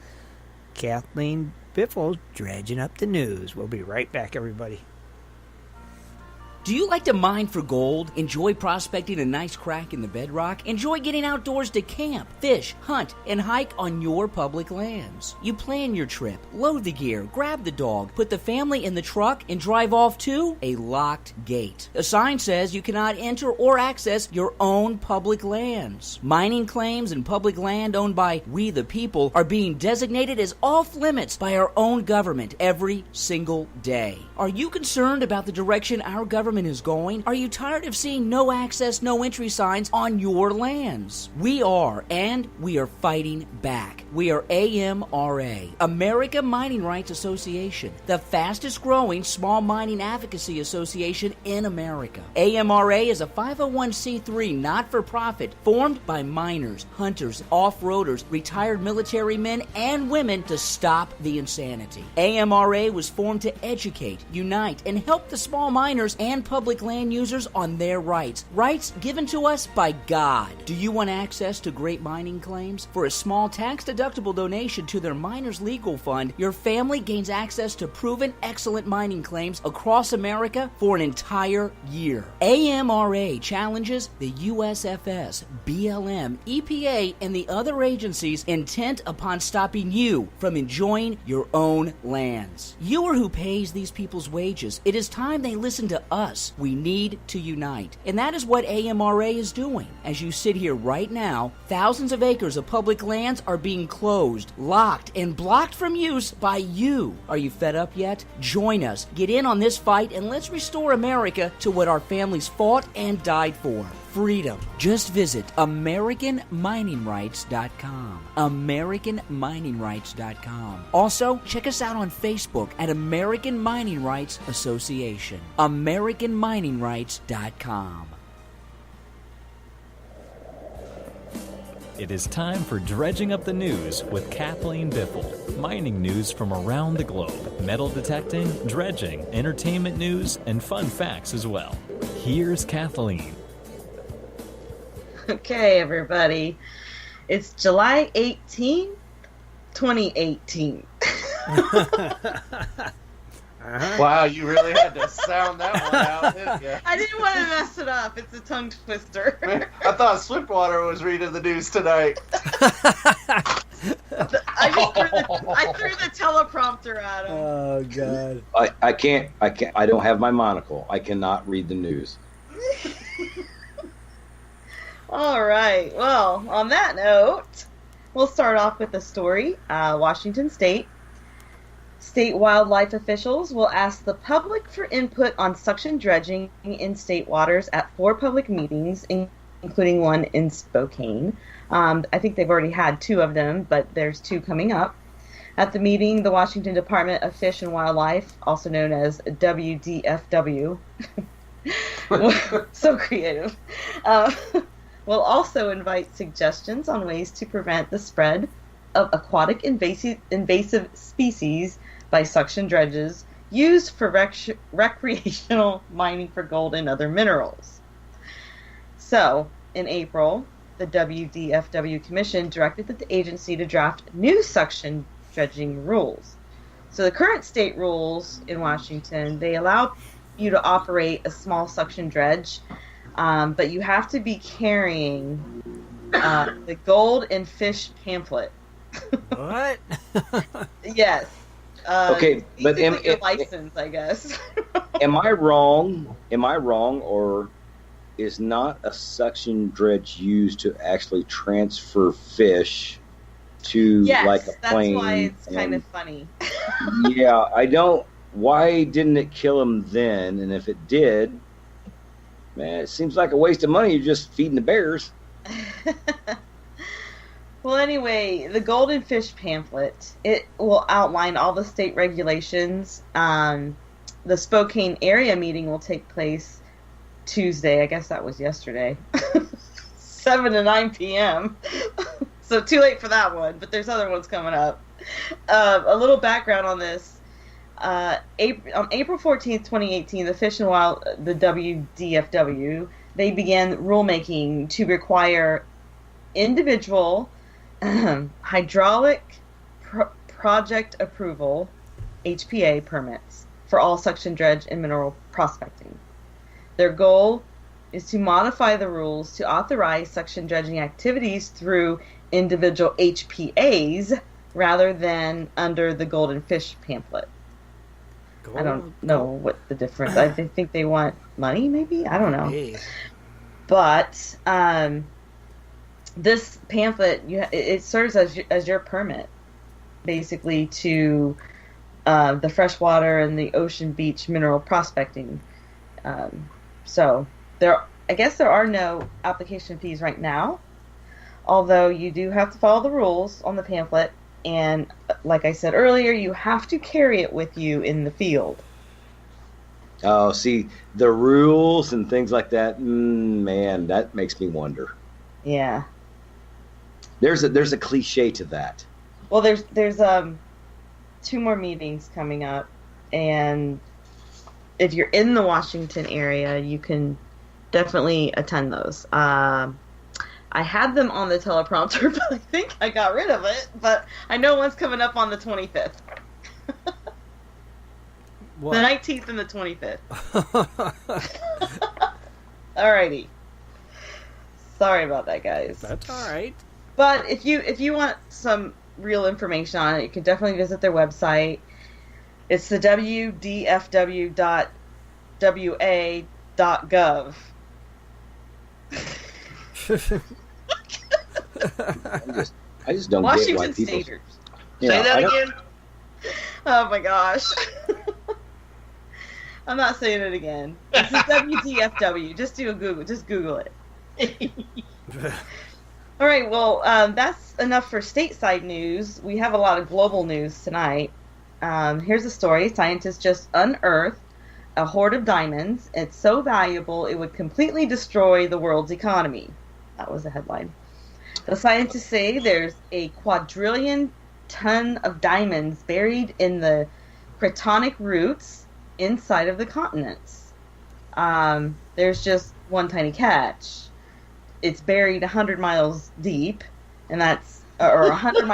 Kathleen Biffle dredging up the news. We'll be right back, everybody. Do you like to mine for gold? Enjoy prospecting a nice crack in the bedrock? Enjoy getting outdoors to camp, fish, hunt, and hike on your public lands? You plan your trip, load the gear, grab the dog, put the family in the truck, and drive off to a locked gate. A sign says you cannot enter or access your own public lands. Mining claims and public land owned by we the people are being designated as off limits by our own government every single day. Are you concerned about the direction our government is going? Are you tired of seeing no access, no entry signs on your lands? We are, and we are fighting back. We are AMRA, America Mining Rights Association, the fastest growing small mining advocacy association in America. AMRA is a 501c3 not-for-profit formed by miners, hunters, off-roaders, retired military men and women to stop the insanity. AMRA was formed to educate, unite, and help the small miners and public land users on their rights given to us by God. Do you want access to great mining claims? For a small tax-deductible donation to their Miners Legal Fund, your family gains access to proven excellent mining claims across America for an entire year. AMRA challenges the USFS, BLM, EPA, and the other agencies intent upon stopping you from enjoying your own lands. You are who pays these people's wages. It is time they listen to us. We need to unite. And that is what AMRA is doing. As you sit here right now, thousands of acres of public lands are being closed, locked, and blocked from use by you. Are you fed up yet? Join us. Get in on this fight and let's restore America to what our families fought and died for. Freedom. Just visit AmericanMiningRights.com. AmericanMiningRights.com. Also, check us out on Facebook at American Mining Rights Association. AmericanMiningRights.com. It is time for Dredging Up the News with Kathleen Biffle. Mining news from around the globe, metal detecting, dredging, entertainment news, and fun facts as well. Here's Kathleen. Okay, everybody. It's July 18th, 2018. Wow, you really had to sound that one out, didn't you? I didn't want to mess it up. It's a tongue twister. I thought Swiftwater was reading the news tonight. I threw the teleprompter at him. Oh, God. I don't have my monocle. I cannot read the news. All right. Well, on that note, we'll start off with a story. Washington State. State wildlife officials will ask the public for input on suction dredging in state waters at 4 public meetings, including one in Spokane. I think they've already had 2 of them, but there's 2 coming up. At the meeting, the Washington Department of Fish and Wildlife, also known as WDFW, so creative, will also invite suggestions on ways to prevent the spread of aquatic invasive species by suction dredges used for recreational mining for gold and other minerals. So, in April, the WDFW Commission directed that the agency to draft new suction dredging rules. So the current state rules in Washington, they allow you to operate a small suction dredge, but you have to be carrying the Gold and Fish pamphlet. What? Yes. Okay, but your license, I guess. Am I wrong? Or is not a suction dredge used to actually transfer fish to like a plane? That's why it's kind of funny. Yeah, I don't. Why didn't it kill him then? And if it did, man, it seems like a waste of money. You're just feeding the bears. Well, anyway, the Golden Fish pamphlet, it will outline all the state regulations. The Spokane area meeting will take place Tuesday. I guess that was yesterday. 7 to 9 p.m. So too late for that one, but there's other ones coming up. A little background on this. On April 14th, 2018, the the WDFW, they began rulemaking to require individual hydraulic project approval, HPA permits, for all suction dredge and mineral prospecting. Their goal is to modify the rules to authorize suction dredging activities through individual HPAs rather than under the Golden Fish pamphlet. I don't know what the difference. I think they want money, maybe? I don't know. Hey. But this pamphlet, it serves as your permit, basically, to the freshwater and the ocean beach mineral prospecting. So I guess there are no application fees right now, although you do have to follow the rules on the pamphlet. And like I said earlier, you have to carry it with you in the field. Oh, see, the rules and things like that, man, that makes me wonder. Yeah. There's a cliche to that. Well, there's 2 more meetings coming up, and if you're in the Washington area, you can definitely attend those. I had them on the teleprompter, but I think I got rid of it. But I know one's coming up on the 25th. What? The 19th and the 25th. Alrighty. Sorry about that, guys. That's all right. But if you want some real information on it, you can definitely visit their website. It's the wdfw.wa.gov. I just don't Washington get why people... Staters. Say that again? Oh my gosh. I'm not saying it again. This is WDFW. Just do a Google. Just Google it. All right. Well, that's enough for stateside news. We have a lot of global news tonight. Here's a story. Scientists just unearthed a hoard of diamonds. It's so valuable it would completely destroy the world's economy. That was the headline. The scientists say there's a quadrillion ton of diamonds buried in the cratonic roots inside of the continents. There's just one tiny catch. It's buried 100 miles deep, and that's or 100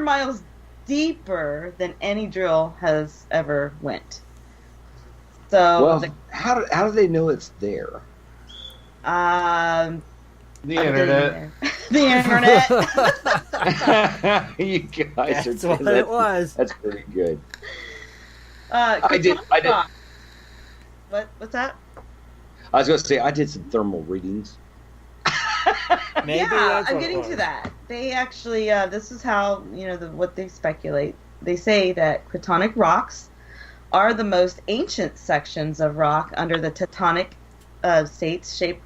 miles deeper than any drill has ever went. So, well, how do they know it's there? The internet. The internet. You guys That's are. what it was. That's pretty good. I did. What's that? I was going to say I did some thermal readings. Maybe yeah, that's I'm what getting it was. to that. They actually, this is how, what they speculate. They say that cratonic rocks are the most ancient sections of rock under the tectonic states, shaped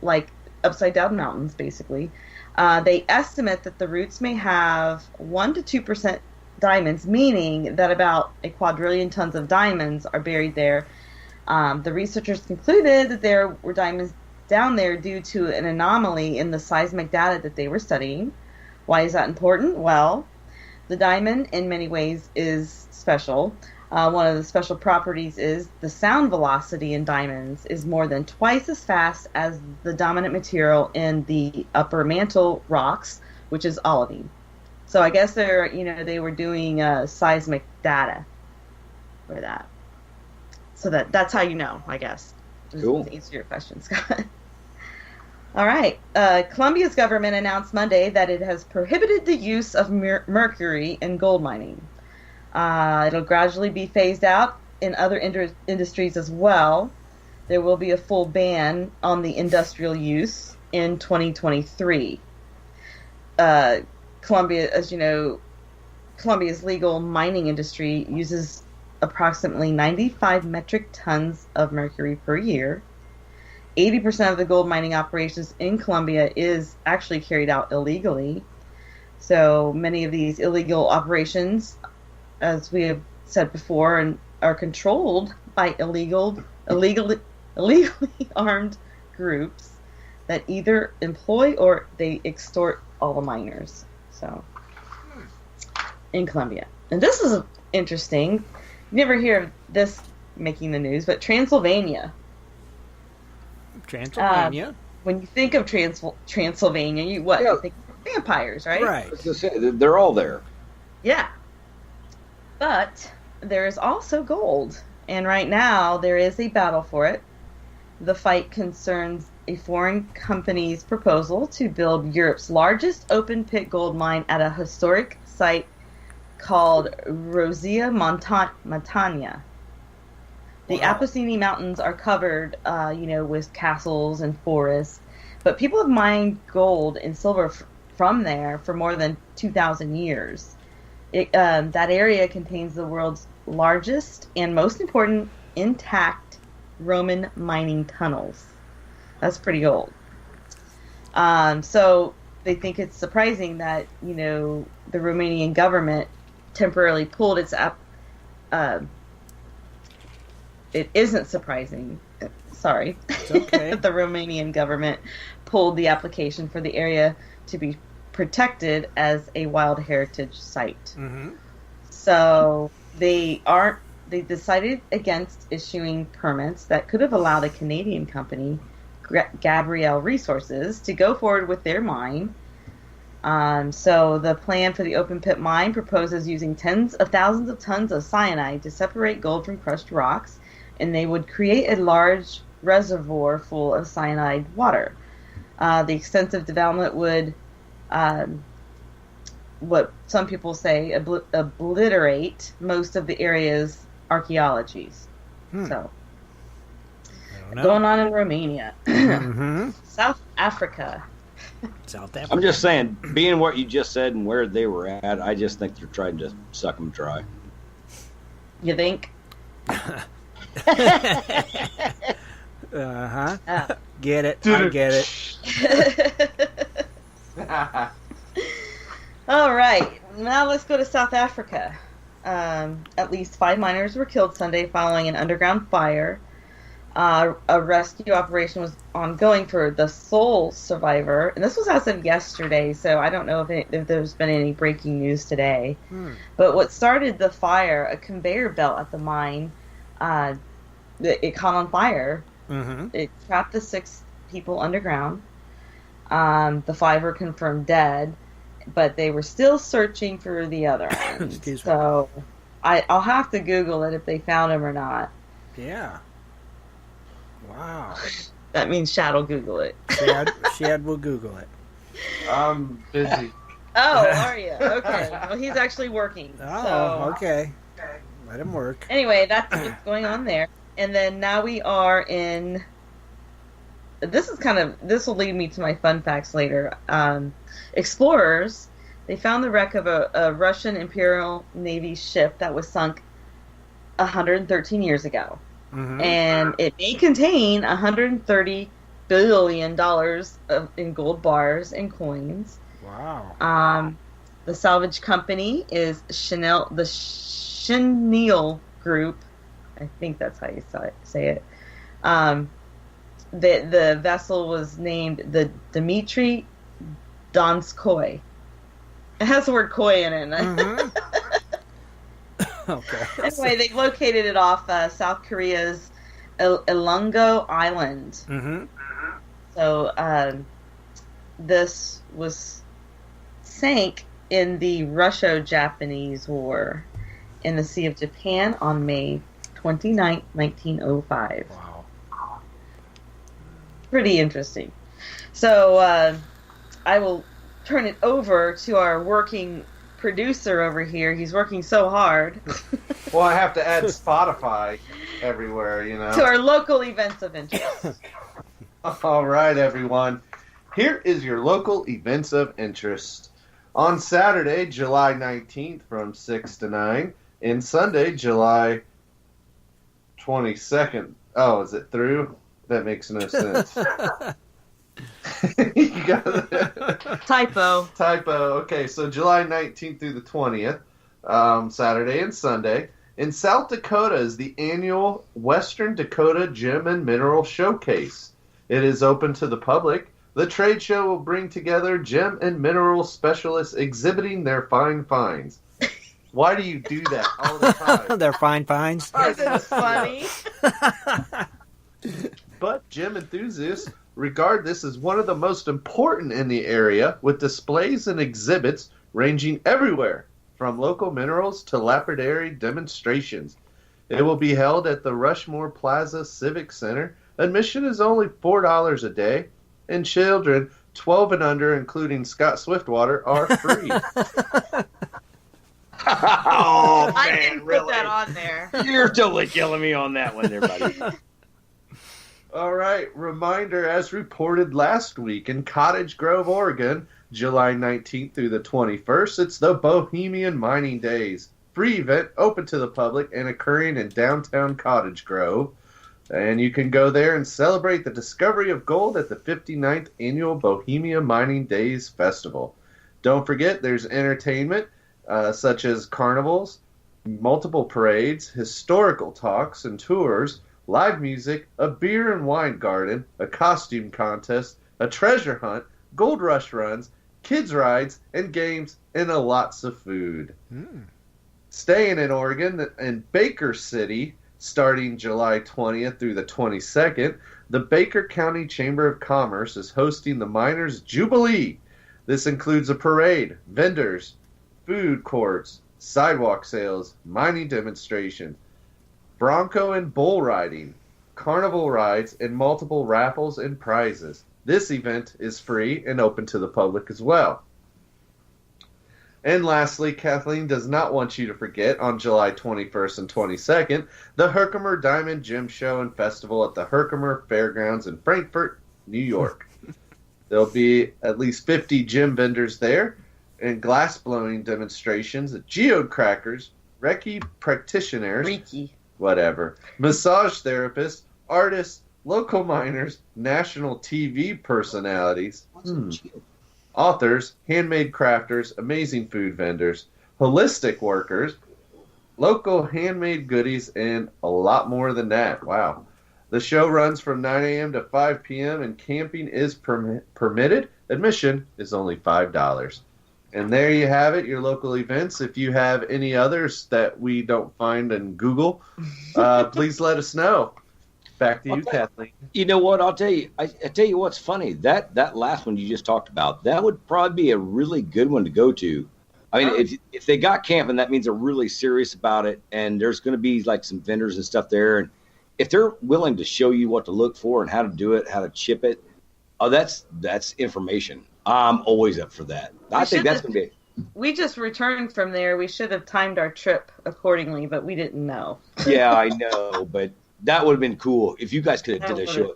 like upside-down mountains, basically. They estimate that the roots may have 1% to 2% diamonds, meaning that about a quadrillion tons of diamonds are buried there. The researchers concluded that there were diamonds down there due to an anomaly in the seismic data that they were studying. Why is that important? Well, the diamond in many ways is special. One of the special properties is the sound velocity in diamonds is more than twice as fast as the dominant material in the upper mantle rocks, which is olivine. So I guess they were doing seismic data for that. So that's how you know, I guess. Cool. To answer your question, Scott. All right. Colombia's government announced Monday that it has prohibited the use of mercury in gold mining. It'll gradually be phased out in other industries as well. There will be a full ban on the industrial use in 2023. Colombia, as you know, Colombia's legal mining industry uses approximately 95 metric tons of mercury per year. 80% of the gold mining operations in Colombia is actually carried out illegally. So many of these illegal operations, as we have said before, are controlled by illegally armed groups that either employ or they extort all the miners. So, in Colombia. And this is interesting. You never hear of this making the news, but Transylvania. Transylvania? When you think of Transylvania, you think of vampires, right? Right. They're all there. Yeah. But there is also gold. And right now, there is a battle for it. The fight concerns a foreign company's proposal to build Europe's largest open-pit gold mine at a historic site called Rosia Montana. The Apennine Mountains are covered, with castles and forests. But people have mined gold and silver from there for more than 2,000 years. That area contains the world's largest and most important intact Roman mining tunnels. That's pretty old. So they think it's surprising that, the Romanian government temporarily pulled its it isn't surprising. Sorry. It's okay. The Romanian government pulled the application for the area to be protected as a wild heritage site. Mm-hmm. So they decided against issuing permits that could have allowed a Canadian company, Gabrielle Resources, to go forward with their mine. So the plan for the open pit mine proposes using tens of thousands of tons of cyanide to separate gold from crushed rocks, and they would create a large reservoir full of cyanide water. The extensive development would, what some people say, obliterate most of the area's archaeologies. So, going on in Romania. Mm-hmm. South Africa. South Africa. I'm just saying, being what you just said and where they were at, I just think they're trying to suck them dry. You think? Uh-huh. Get it. I get it. All right. Now let's go to South Africa. At least 5 miners were killed Sunday following an underground fire. A rescue operation was ongoing for the sole survivor. And this was as of yesterday, so I don't know if there's been any breaking news today. But what started the fire, a conveyor belt at the mine, it caught on fire. Mm-hmm. It trapped the 6 people underground. The 5 were confirmed dead, but they were still searching for the other ones. So I'll have to Google it if they found him or not. Yeah. Wow. That means Shad'll Google it. Shad will Google it. I'm busy. Oh, are you? Okay. Well, he's actually working. Oh, okay. Let him work. Anyway, that's what's going on there. And then now we are in this will lead me to my fun facts later. Explorers, they found the wreck of a Russian Imperial Navy ship that was sunk 113 years ago. Mm-hmm. And it may contain $130 billion in gold bars and coins. Wow. The salvage company is the Chenille Group. I think that's how you say it. The vessel was named the Dmitry Donskoy. It has the word "koi" in it. Mm-hmm. Okay. Anyway, they located it off South Korea's Ilongo Island. Mm-hmm. So this was sank in the Russo-Japanese War in the Sea of Japan on May 29, 1905. Wow. Pretty interesting. So I will turn it over to our working producer over here. He's working so hard. Well, I have to add Spotify everywhere, you know. To our local events of interest. All right, everyone. Here is your local events of interest. On Saturday, July 19th from 6 to 9, and Sunday, July 22nd. Oh, is it through? That makes no sense. You got it. Typo. Okay, so July 19th through the 20th, Saturday and Sunday. In South Dakota is the annual Western Dakota Gem and Mineral Showcase. It is open to the public. The trade show will bring together gem and mineral specialists exhibiting their fine finds. Why do you do that all the time? Their fine finds. It's funny. But gem enthusiasts regard this as one of the most important in the area, with displays and exhibits ranging everywhere, from local minerals to lapidary demonstrations. It will be held at the Rushmore Plaza Civic Center. Admission is only $4 a day, and children 12 and under, including Scott Swiftwater, are free. Oh, man, I didn't really? put that on there. You're totally killing me on that one there, buddy. All right, reminder as reported last week in Cottage Grove, Oregon, July 19th through the 21st, it's the Bohemian Mining Days. Free event open to the public and occurring in downtown Cottage Grove. And you can go there and celebrate the discovery of gold at the 59th Annual Bohemia Mining Days Festival. Don't forget, there's entertainment such as carnivals, multiple parades, historical talks and tours, live music, a beer and wine garden, a costume contest, a treasure hunt, gold rush runs, kids rides, and games, and lots of food. Staying in Oregon, in Baker City, starting July 20th through the 22nd, the Baker County Chamber of Commerce is hosting the Miners Jubilee. This includes a parade, vendors, food courts, sidewalk sales, mining demonstrations, bronco and bull riding, carnival rides, and multiple raffles and prizes. This event is free and open to the public as well. And lastly, Kathleen does not want you to forget, on July 21st and 22nd, the Herkimer Diamond Gem Show and Festival at the Herkimer Fairgrounds in Frankfort, New York. There'll be at least 50 gem vendors there, and glass-blowing demonstrations, geode crackers, Reiki practitioners, massage therapists, artists, local miners, national TV personalities, authors, handmade crafters, amazing food vendors, holistic workers, local handmade goodies, and a lot more than that. Wow. The show runs from 9 a.m. to 5 p.m., and camping is permitted. Admission is only $5. And there you have it, your local events. If you have any others that we don't find in Google, please let us know. Back to you, Kathleen. You know what? I'll tell you. I tell you what's funny. That last one you just talked about, that would probably be a really good one to go to. I mean, if they got camping, that means they're really serious about it, and there's going to be like some vendors and stuff there. And if they're willing to show you what to look for and how to do it, how to chip it, that's information. I'm always up for that. I think that's going to be. We just returned from there. We should have timed our trip accordingly, but we didn't know. Yeah, I know, but That would have been cool. If you guys could have did a show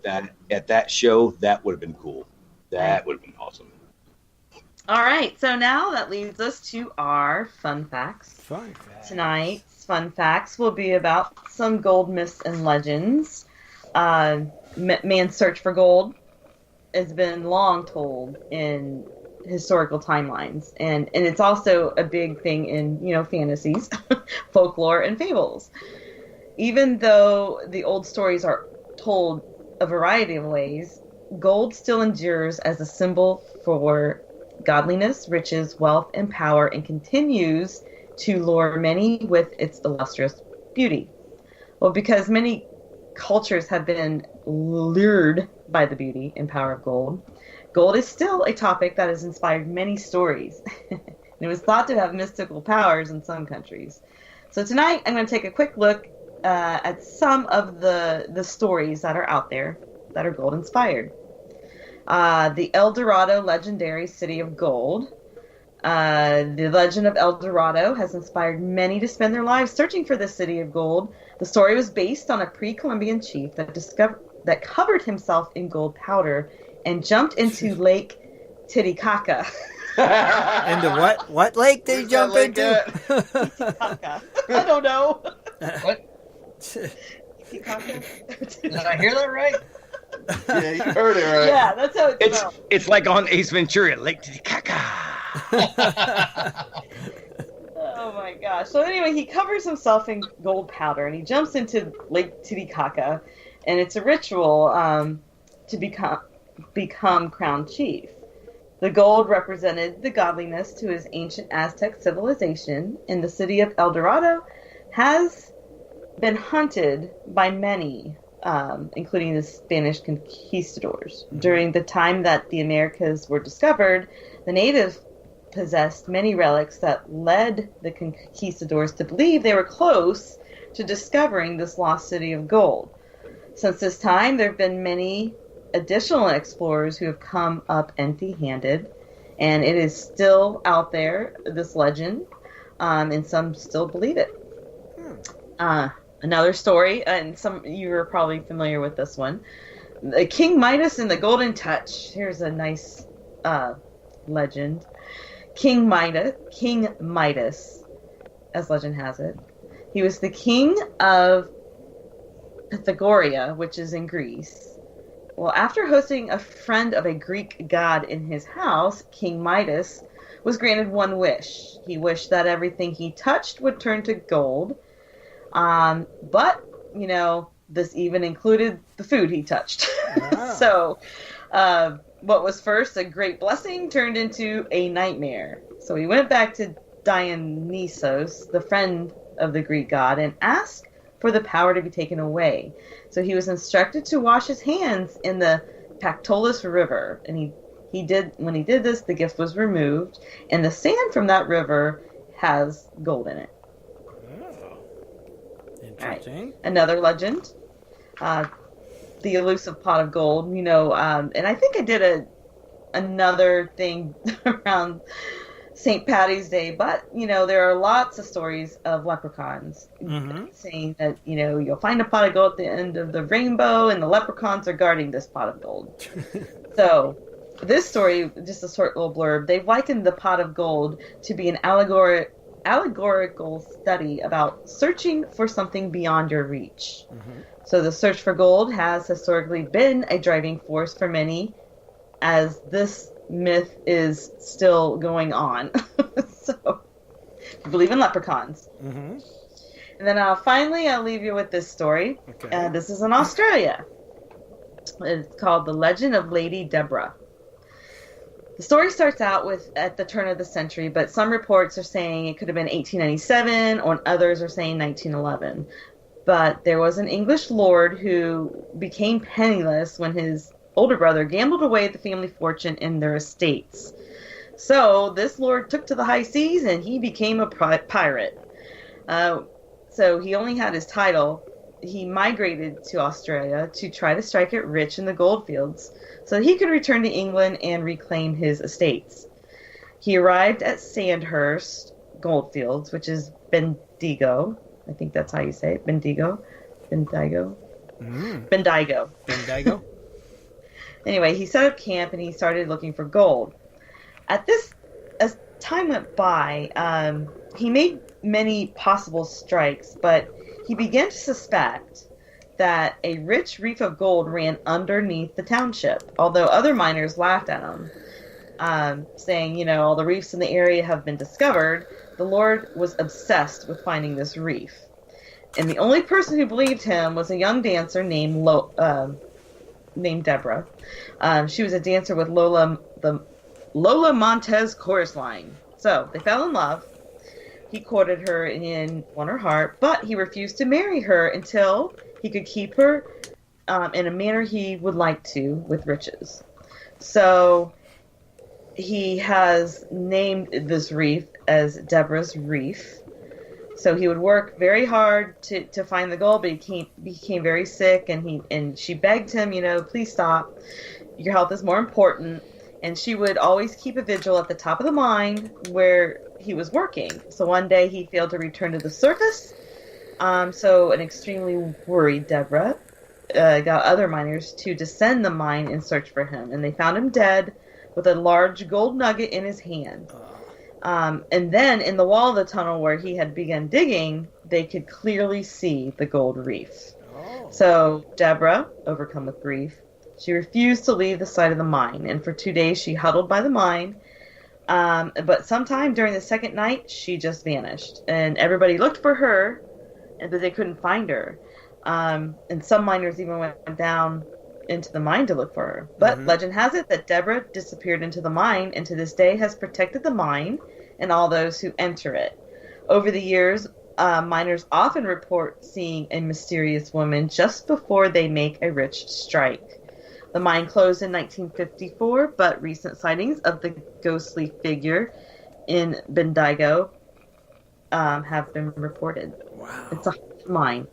at that show, that would have been cool. That would have been awesome. All right, so now that leads us to our fun facts. Fun facts. Tonight's fun facts will be about some gold myths and legends. Man's search for gold has been long told in historical timelines, and it's also a big thing in fantasies, folklore, and fables. Even though the old stories are told a variety of ways, gold still endures as a symbol for godliness, riches, wealth, and power, and continues to lure many with its illustrious beauty. Well, because many cultures have been lured by the beauty and power of gold, gold is still a topic that has inspired many stories. And it was thought to have mystical powers in some countries. So tonight, I'm going to take a quick look at some of the stories that are out there that are gold-inspired. The El Dorado legendary city of gold. The legend of El Dorado has inspired many to spend their lives searching for the city of gold. The story was based on a pre-Columbian chief that covered himself in gold powder and jumped into Lake Titicaca. Into what lake did he jump into? Titicaca. I don't know. What? Titicaca? Did I hear that right? Yeah, you heard it right. Yeah, that's how it's spelled. It's like on Ace Ventura, Lake Titicaca. Oh my gosh. So anyway, he covers himself in gold powder and he jumps into Lake Titicaca, and it's a ritual to become crowned chief. The gold represented the godliness to his ancient Aztec civilization, and the city of El Dorado has been hunted by many, including the Spanish conquistadors. During the time that the Americas were discovered, the natives possessed many relics that led the conquistadors to believe they were close to discovering this lost city of gold. Since this time, there have been many additional explorers who have come up empty-handed, and it is still out there, this legend, and some still believe it. Another story, and some you are probably familiar with this one. King Midas and the Golden Touch. Here's a nice legend. King Midas, as legend has it, he was the king of Pythagoria, which is in Greece. Well, after hosting a friend of a Greek god in his house, King Midas was granted one wish. He wished that everything he touched would turn to gold. But, this even included the food he touched. Wow. So, what was first a great blessing turned into a nightmare. So he went back to Dionysos, the friend of the Greek god, and asked for the power to be taken away. So he was instructed to wash his hands in the Pactolus River. And when he did this, the gift was removed, and the sand from that river has gold in it. Interesting. Right. Another legend, the elusive pot of gold. And I think I did another thing around St. Patty's Day, but there are lots of stories of leprechauns saying that you'll find a pot of gold at the end of the rainbow, and the leprechauns are guarding this pot of gold. So this story, just a short little blurb, they've likened the pot of gold to be an allegorical study about searching for something beyond your reach. So the search for gold has historically been a driving force for many, as this myth is still going on. So, I believe in leprechauns. And then finally, I'll leave you with this story. Okay. This is in Australia. It's called The Legend of Lady Deborah. The story starts out at the turn of the century, but some reports are saying it could have been 1897, or others are saying 1911. But there was an English lord who became penniless when his older brother gambled away the family fortune in their estates. So this lord took to the high seas and he became a pirate. So he only had his title. He migrated to Australia to try to strike it rich in the gold fields so he could return to England and reclaim his estates. He arrived at Sandhurst Goldfields, which is Bendigo. I think that's how you say it. Bendigo. Bendigo. Bendigo? Anyway, he set up camp and he started looking for gold. As time went by, he made many possible strikes, but he began to suspect that a rich reef of gold ran underneath the township, although other miners laughed at him, saying, all the reefs in the area have been discovered. The Lord was obsessed with finding this reef. And the only person who believed him was a young dancer named Deborah. She was a dancer with the Lola Montez chorus line. So they fell in love. He courted her and won her heart, but he refused to marry her until he could keep her in a manner he would like to with riches. So he has named this reef as Deborah's Reef. So he would work very hard to find the gold, but he became very sick, and she begged him, please stop. Your health is more important. And she would always keep a vigil at the top of the mine where he was working. So one day he failed to return to the surface. So an extremely worried Deborah got other miners to descend the mine and search for him. And they found him dead with a large gold nugget in his hand. And then in the wall of the tunnel where he had begun digging, they could clearly see the gold reef. So Deborah, overcome with grief, she refused to leave the site of the mine, and for 2 days she huddled by the mine. But sometime during the second night, she just vanished, and everybody looked for her, but they couldn't find her. And some miners even went down into the mine to look for her. But legend has it that Deborah disappeared into the mine, and to this day has protected the mine and all those who enter it. Over the years, miners often report seeing a mysterious woman just before they make a rich strike. The mine closed in 1954, but recent sightings of the ghostly figure in Bendigo have been reported. Wow. It's a mine.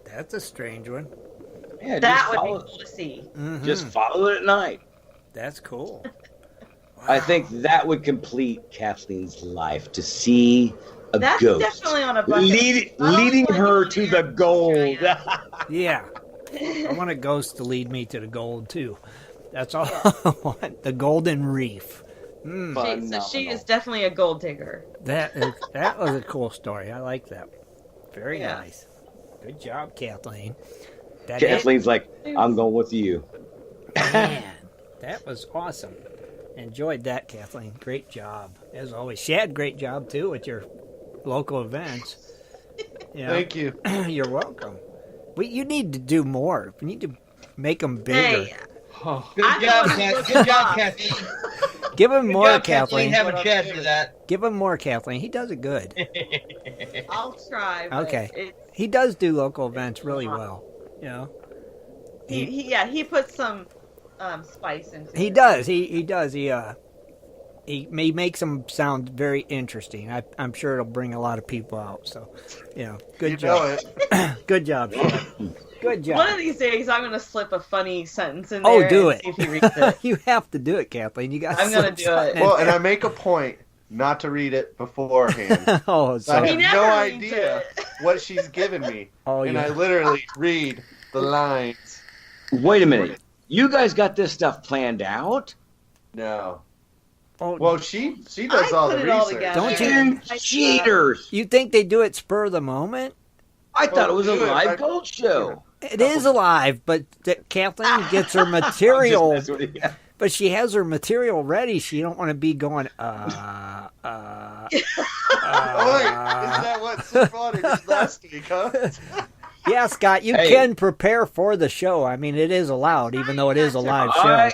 That's a strange one. Yeah, That would be cool to see. Just follow it at night. That's cool. Wow. I think that would complete Kathleen's life, to see a That's ghost. definitely on a bucket list. Leading her to the gold. Yeah. I want a ghost to lead me to the gold, too. That's all I want. The golden reef. So she is definitely a gold digger. That was a cool story. I like that. Very nice. Good job, Kathleen. Kathleen's like, I'm going with you. Man, that was awesome. Enjoyed that, Kathleen. Great job. As always. Shad, great job, too, at your local events. Thank you. You're welcome. You need to do more. You need to make them bigger. Hey, Good job, Kathleen. Give him more, Kathleen. Have a chat to that. Give him more, Kathleen. He does it good. I'll try. But Okay. He does do local events really well. He puts some spice into it. He does. He does. He makes them sound very interesting. I'm sure it'll bring a lot of people out. So, good job. Good job, Shad. Good job. One of these days, I'm going to slip a funny sentence in there. Do and it. See if he reads it. You have to do it, Kathleen. I'm going to do it. Well, and I make a point not to read it beforehand. Oh, so I He have never no reads idea it. what she's given me. Oh, and yeah. I literally read the lines. Wait a minute. You guys got this stuff planned out? No. Oh, Well, she does I all put the it all research. together. Don't You cheaters. you think they do it spur of the moment? I thought it was a do it. live gold show. It is alive, but Kathleen gets her material. I'm just messing with you. But she has her material ready. She don't want to be going, Oh, wait, is that what Swiftwater did last week, huh? Yeah, Scott, you can prepare for the show. I mean, it is allowed, even though it is a live show.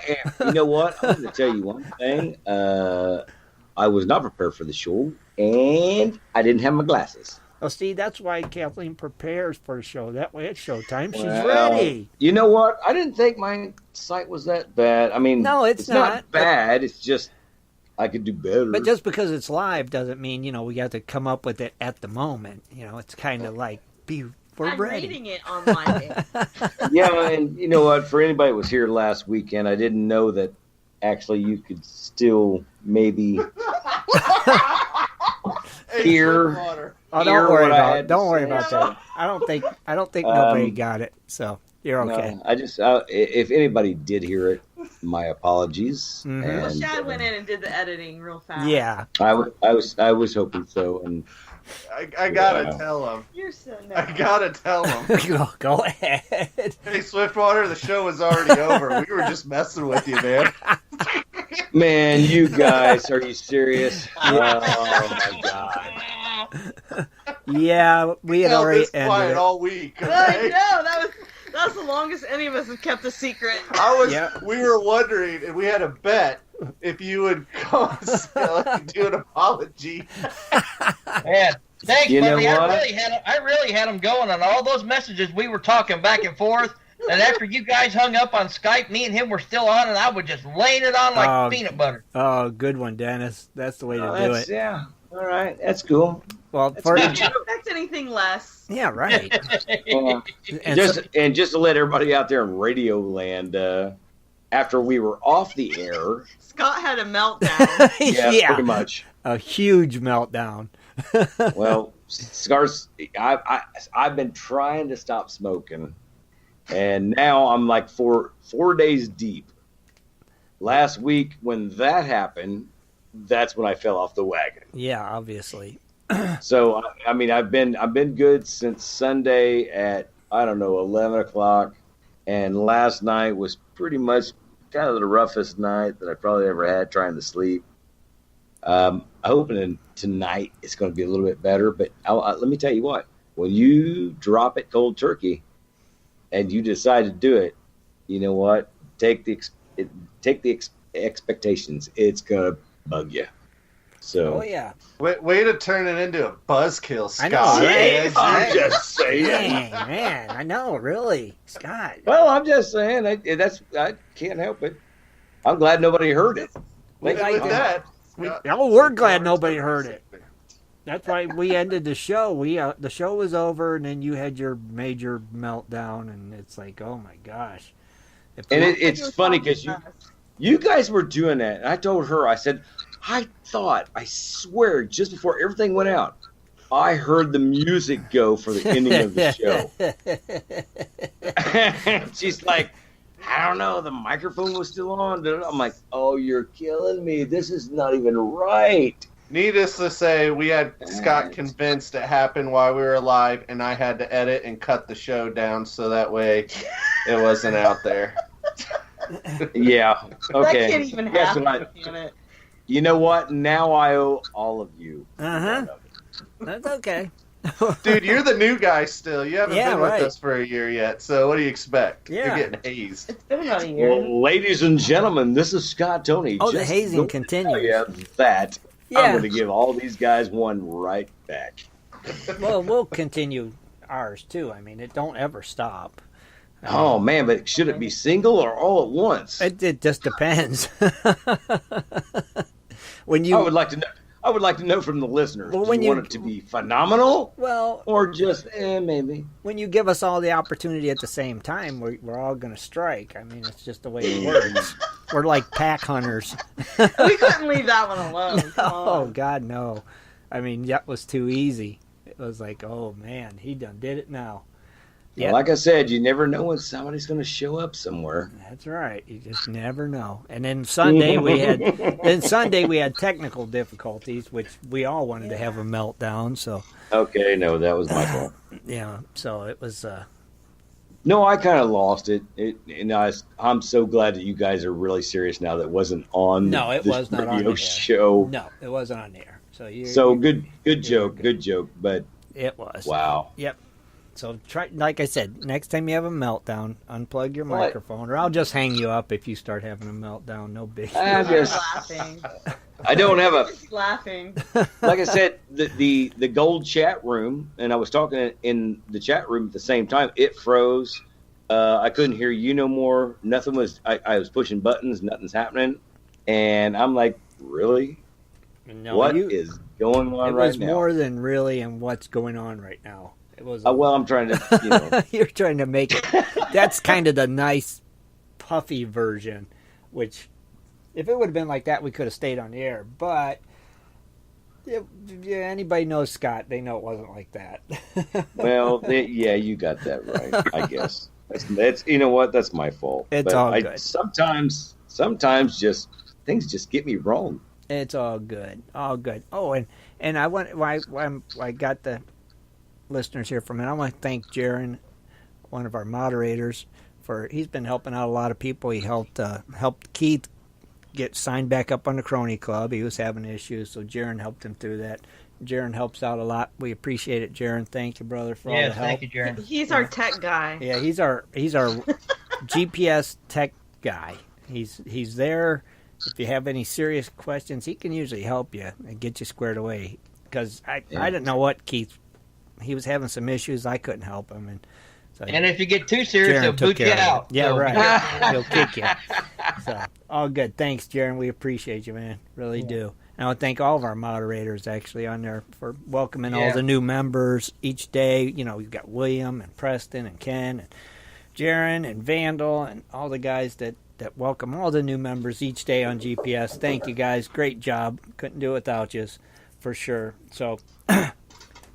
You know what? I'm going to tell you one thing. I was not prepared for the show, and I didn't have my glasses. Well, see, that's why Kathleen prepares for the show. That way it's showtime. She's Well, ready. You know what? I didn't think my sight was that bad. I mean, No, it's not. bad. It's just I could do better. But just because it's live doesn't mean, we got to come up with it at the moment. It's kind of like, we're I'm ready. reading it online. Yeah, and you know what? For anybody who was here last weekend, I didn't know that actually you could still maybe hear. Oh, don't worry about that. I don't think nobody got it. So, You're okay. No, I just if anybody did hear it, my apologies. Mhm. And, Well, Shad went in and did the editing real fast. Yeah. I was hoping so, and I gotta tell him. You're so I nice. gotta tell him. Go ahead. Hey, Swiftwater, the show was already over. We were just messing with you, man. man, you guys, are you serious? Oh my god! Yeah, we had Held already this quiet ended it. all week. I Okay? know that was the longest any of us have kept a secret. We were wondering, and we had a bet if you would call us and do an apology. Man, thanks, You know buddy. what? I really had them going on all those messages. We were talking back and forth, and after you guys hung up on Skype, me and him were still on, and I was just laying it on like peanut butter. Oh, good one, Dennis. That's the way to do it. Yeah. All right, that's cool. Well, I first, don't expect anything less. yeah, right. And Just to let everybody out there in Radio Land, after we were off the air, Scott had a meltdown. yeah, pretty much. A huge meltdown. Well, Scars, I've been trying to stop smoking, and now I'm like four days deep. Last week, when that happened, that's when I fell off the wagon. Yeah, obviously. So I mean, I've been good since Sunday at 11 o'clock, and last night was pretty much kind of the roughest night that I probably ever had trying to sleep. I'm hoping tonight it's going to be a little bit better, but let me tell you what: when you drop it cold turkey, and you decide to do it, you know what? Take the expectations. It's gonna bug you. So. Oh yeah. Way to turn it into a buzzkill, Scott. I know, right? I'm just saying. Man, I know, really, Scott. Well, I'm just saying. I can't help it. I'm glad nobody heard it. With that, We're glad nobody heard it. That's why we ended the show. The show was over, and then you had your major meltdown, and it's like, oh my gosh. And it's funny because you guys were doing that. And I told her, I said, I swear, just before everything went out, I heard the music go for the ending of the show. She's like, I don't know, the microphone was still on. I'm like, oh, you're killing me. This is not even right. needless to say, we had Scott convinced it happened while we were alive, and I had to edit and cut the show down so that way it wasn't out there. Yeah. Okay. That can't even happen. Damn it. You know what? Now I owe all of you. Uh-huh. That's okay. Dude, you're the new guy still. You haven't been right. with us for a year yet, so what do you expect? Yeah. You're getting hazed. It's been about a year. Well, ladies and gentlemen, this is Scott Toney. Oh, the hazing continues. Yeah, that. Yeah. I'm going to give all these guys one right back. Well, we'll continue ours, too. I mean, it don't ever stop. Oh, man, but should it be single or all at once? It just depends. When you, I would like to know from the listeners. Well, Do when you you- want it to be phenomenal well, or just maybe? when you give us all the opportunity at the same time, we're all going to strike. I mean, it's just the way it works. We're like pack hunters. We couldn't leave that one alone. Come Oh, on. God, no. I mean, that was too easy. It was like, oh, man, he done did it now. Yeah. Like I said, you never know when somebody's going to show up somewhere. That's right. You just never know. And then Sunday we had technical difficulties, which we all wanted to have a meltdown. So Okay, no, that was my fault. yeah, so it was. No, I kind of lost it. I'm so glad that you guys are really serious now. That wasn't on. No, it this was not on radio the air. show. No, it wasn't on there. So good joke. But It was. wow. Yep. So try, like I said, next time you have a meltdown, unplug your What? microphone, or I'll just hang you up if you start having a meltdown. No big. I I'm just laughing. I don't have a Just laughing. like I said the gold chat room, and I was talking in the chat room at the same time. It froze. I couldn't hear you no more. Nothing was. I was pushing buttons. Nothing's happening, and I'm like, really? No, What is going on it right was now? more than really and what's going on right now. It was. Well, I'm trying to. You're trying to make it. That's kind of the nice, puffy version. Which, if it would have been like that, we could have stayed on the air. But anybody knows Scott, they know it wasn't like that. Well, yeah, you got that right, I guess. That's you know what? That's my fault. It's all good. Sometimes just things just get me wrong. It's all good. All good. Oh, and I want I got the listeners here for a minute. I want to thank Jaron, one of our moderators, for he's been helping out a lot of people. He helped Keith get signed back up on the Crony Club. He was having issues, so Jaron helped him through that. Jaron helps out a lot. We appreciate it, Jaron. Thank you, brother, for all the help. Thank you, Jaron. He's our tech guy. Yeah, he's our GPS tech guy. He's there. If you have any serious questions, he can usually help you and get you squared away. Because I didn't know what Keith. He was having some issues. I couldn't help him, and if you get too serious, Jaron he'll boot you out. Yeah, so right. He'll kick you. So all good. Thanks, Jaron. We appreciate you, man. Really do. And I want to thank all of our moderators actually on there for welcoming all the new members each day. You know, you've got William and Preston and Ken and Jaron and Vandal and all the guys that welcome all the new members each day on GPS. Thank you guys. Great job. Couldn't do it without you, for sure. So,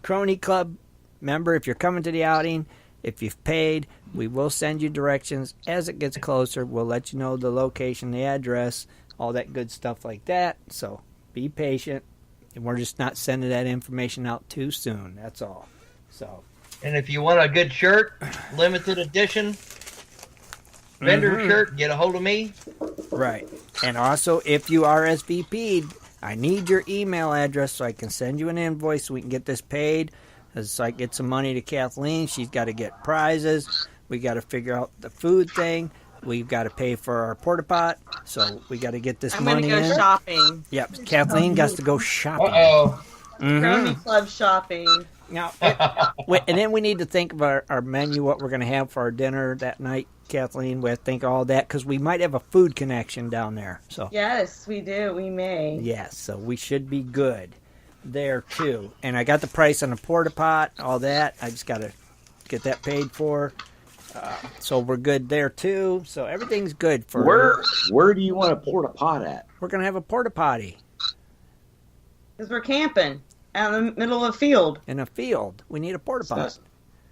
Crony Club member, if you're coming to the outing, if you've paid, we will send you directions as it gets closer. We'll let you know the location, the address, all that good stuff like that. So be patient, and we're just not sending that information out too soon. That's all. So. And if you want a good shirt, limited edition, vendor shirt, get a hold of me. Right. And also, if you RSVP'd, I need your email address so I can send you an invoice so we can get this paid. So I get some money to Kathleen. She's got to get prizes. We got to figure out the food thing. We've got to pay for our porta pot. So we got to get this money in. I'm going to go shopping. Yep. Kathleen got to go shopping. Uh-oh. Crony Club shopping. Now, and then we need to think of our menu, what we're going to have for our dinner that night, Kathleen. We have to think of all that because we might have a food connection down there. So yes, we do. We may. Yes, so we should be good there too. And I got the price on the porta pot, all that. I just got to get that paid for. So we're good there too. So everything's good for Where do you want a porta pot at? We're going to have a porta potty. Because we're camping out in the middle of a field. In a field. We need a porta pot.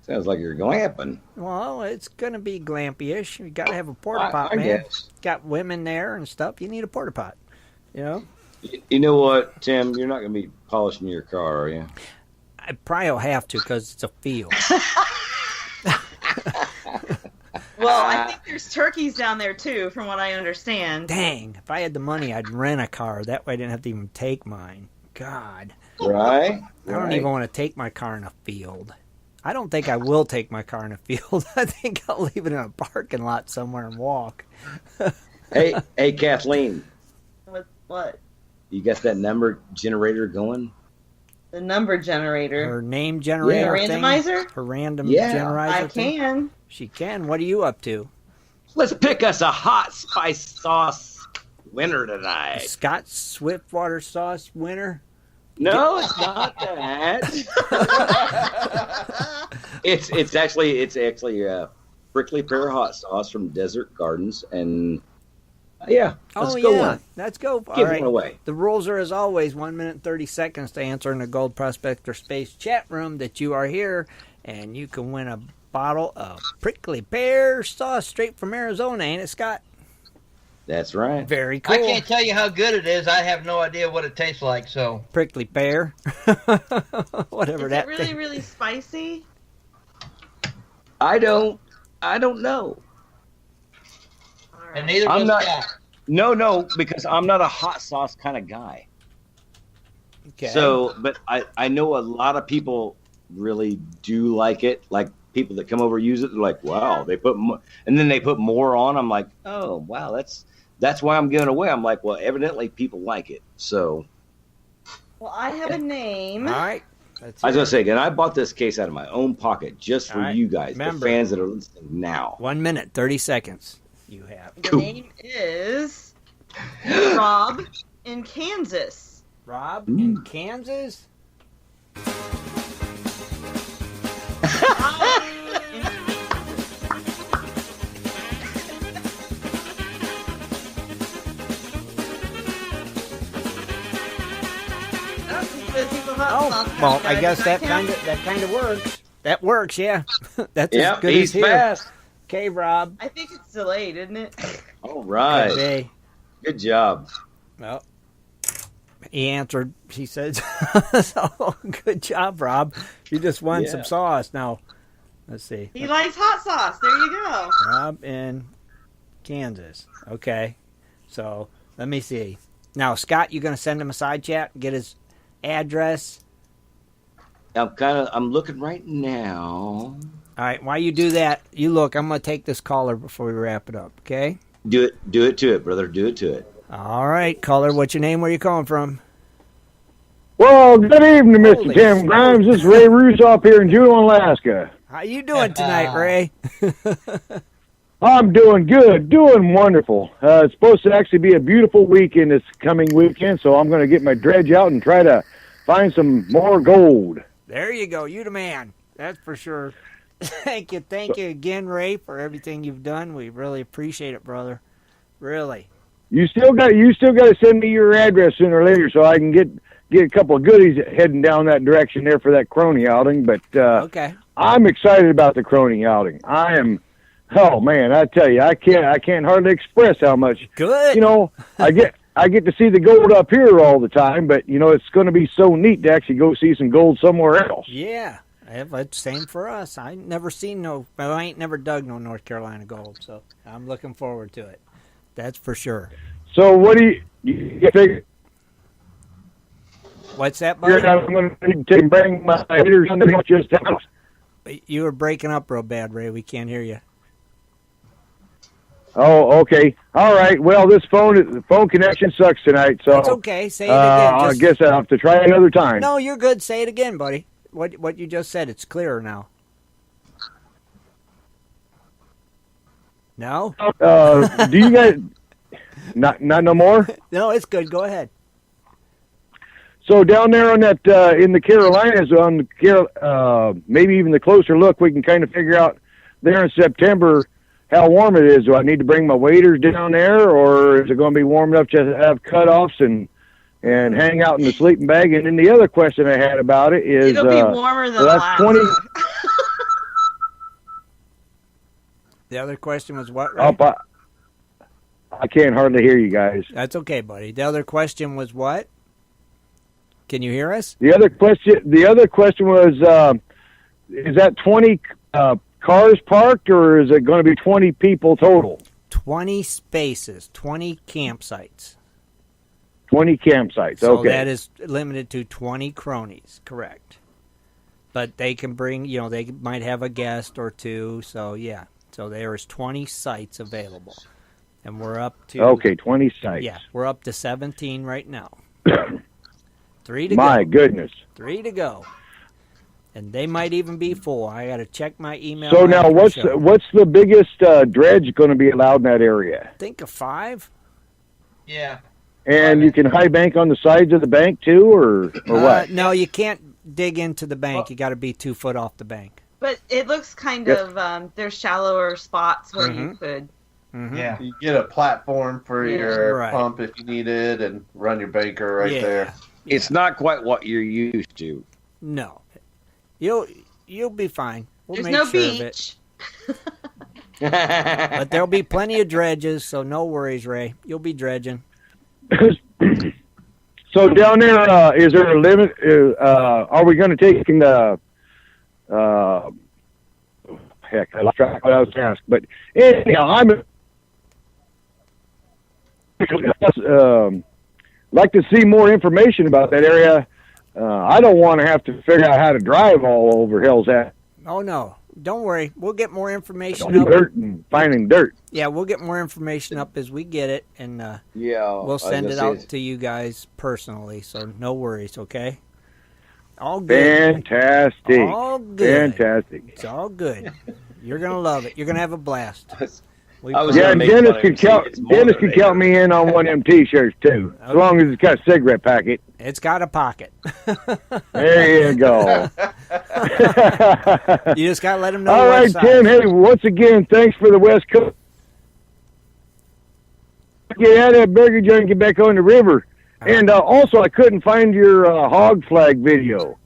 Sounds like you're glamping. Well, it's going to be glampy-ish. You got to have a porta pot, man. Guess. Got women there and stuff. You need a porta pot. You know? You know what, Tim? You're not going to be polishing your car, are you? I probably will have to because it's a field. Well, I think there's turkeys down there too, from what I understand. Dang, if I had the money, I'd rent a car. That way I didn't have to even take mine. God. Right? I don't even want to take my car in a field. I don't think I will take my car in a field. I think I'll leave it in a parking lot somewhere and walk. Hey, Kathleen. What? You got that number generator going? The number generator. Her name generator randomizer? Her random generator I can. She can. What are you up to? Let's pick us a hot spice sauce winner tonight. Scott Swiftwater sauce winner? No, it's not that. it's actually a prickly pear hot sauce from Desert Gardens, and let's go one. Let's go. Give one away. The rules are as always 1 minute and 30 seconds to answer in the Gold Prospector Space chat room that you are here, and you can win a bottle of prickly pear sauce straight from Arizona, ain't it, Scott? That's right. Very cool. I can't tell you how good it is. I have no idea what it tastes like. So prickly pear, whatever is that. Is it really, thing. really spicy? I don't know. Right. And neither I'm does not. Scott. No, because I'm not a hot sauce kind of guy. Okay. So, but I know a lot of people really do like it. Like people that come over use it, they're like, wow, they put more, and then they put more on. I'm like, oh wow, that's why I'm giving it away. I'm like, well, evidently people like it. So, well, I have a name. All right. I was gonna say, and I bought this case out of my own pocket just for you guys, the fans that are listening now. 1 minute, 30 seconds. You have. The name is Rob in Kansas. Rob in Kansas? Oh, well, I guess that kind of works. That works, yeah. That's as good he's as here. fast. Okay, Rob. I think it's delayed, isn't it? All right. Could be. Good job. Well, he answered. He said, so, good job, Rob. You just won some sauce. Now, let's see. He likes hot sauce. There you go. Rob in Kansas. Okay. So, let me see. Now, Scott, you going to send him a side chat, get his address? I'm looking right now. All right, while you do that, you look. I'm going to take this caller before we wrap it up, okay? Do it to it, brother. Do it to it. All right, caller, what's your name? Where you calling from? Well, good evening, Mr. Holy Tim Grimes. This is Ray Rusoff here in Juneau, Alaska. How you doing tonight, Ray? I'm doing good, doing wonderful. It's supposed to actually be a beautiful weekend this coming weekend, so I'm going to get my dredge out and try to find some more gold. There you go. You the man. That's for sure. Thank you again, Ray, for everything you've done. We really appreciate it, brother. Really. You still got to send me your address sooner or later so I can get a couple of goodies heading down that direction there for that crony outing. But okay, I'm excited about the crony outing. I am. Oh man, I tell you, I can't hardly express how much. Good. You know, I get to see the gold up here all the time, but you know it's going to be so neat to actually go see some gold somewhere else. Yeah. It's same for us. I ain't never dug no North Carolina gold, so I'm looking forward to it. That's for sure. So what do you think? What's that, buddy? I'm going to bring my hitters under just out. You were breaking up real bad, Ray. We can't hear you. Oh, okay. All right. Well, this phone connection sucks tonight, so it's okay. Say it again. I guess I'll have to try another time. No, you're good. Say it again, buddy. What you just said, it's clearer now. No? Do you guys not no more? No, it's good. Go ahead. So down there on that in the Carolinas, maybe even the closer look, we can kind of figure out there in September how warm it is. Do I need to bring my waders down there, or is it going to be warm enough to have cutoffs and hang out in the sleeping bag? And then the other question I had about it is... It'll be warmer than last. 20... The other question was what, Ray? I can't hardly hear you guys. That's okay, buddy. The other question was what? Can you hear us? The other question was, is that 20 cars parked, or is it going to be 20 people total? 20 spaces, 20 campsites. 20 campsites, so okay. So that is limited to 20 cronies, correct. But they can bring, they might have a guest or two, so yeah. So there is 20 sites available. And we're up to... Okay, 20 sites. Yeah, we're up to 17 right now. 3 to go. My goodness. 3 to go. And they might even be full. I got to check my email. So now what's the biggest dredge going to be allowed in that area? Think of 5. Yeah. And you can high bank on the sides of the bank too, or what? No, you can't dig into the bank. You got to be 2 foot off the bank. But it looks kind of, there's shallower spots where you could. Mm-hmm. Yeah. You get a platform for your pump if you need it and run your banker right there. It's not quite what you're used to. No. You'll be fine. We'll There's make no sure beach. of it. But there'll be plenty of dredges, so no worries, Ray. You'll be dredging. So down there, is there a limit? Are we going to take heck, I lost track of what I was asked. But anyhow, I'm like to see more information about that area. I don't want to have to figure out how to drive all over Hell's Hat. Oh, no. Don't worry. We'll get more information up. Dirt and finding dirt. Yeah, we'll get more information up as we get it, and we'll send it out to you guys personally, so no worries, okay? All good. Fantastic. All good. Fantastic. It's all good. You're going to love it. You're going to have a blast. Dennis can count me in on one of them T-shirts, too, as long as it's got a cigarette packet. It's got a pocket. There you go. You just got to let them know. All right, Tim, hey, once again, thanks for the West Coast. Get out of that burger joint and get back on the river. And also, I couldn't find your hog flag video.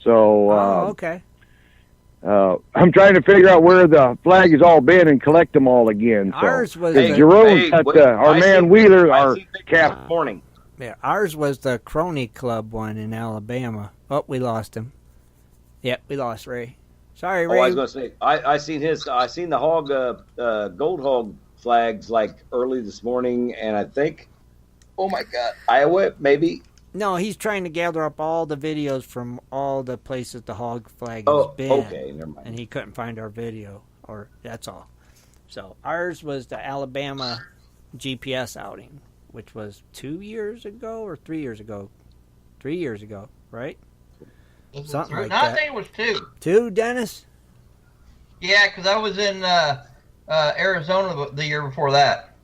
So, okay. I'm trying to figure out where the flag has all been and collect them all again. So. Ours was Jerome's got our man Wheeler, our cap. Morning. Yeah, ours was the Crony Club one in Alabama. Oh, we lost him. Yep, we lost Ray. Sorry, Ray. Oh, I was going to say, I seen the hog, gold hog flags like early this morning, and I think, oh my God, Iowa maybe. No, he's trying to gather up all the videos from all the places the hog flag has been. Okay, never mind. And he couldn't find our video, or that's all. So ours was the Alabama GPS outing, which was 2 years ago or 3 years ago. 3 years ago, right? Something like that. I think it was 2. 2, Dennis? Yeah, because I was in Arizona the year before that.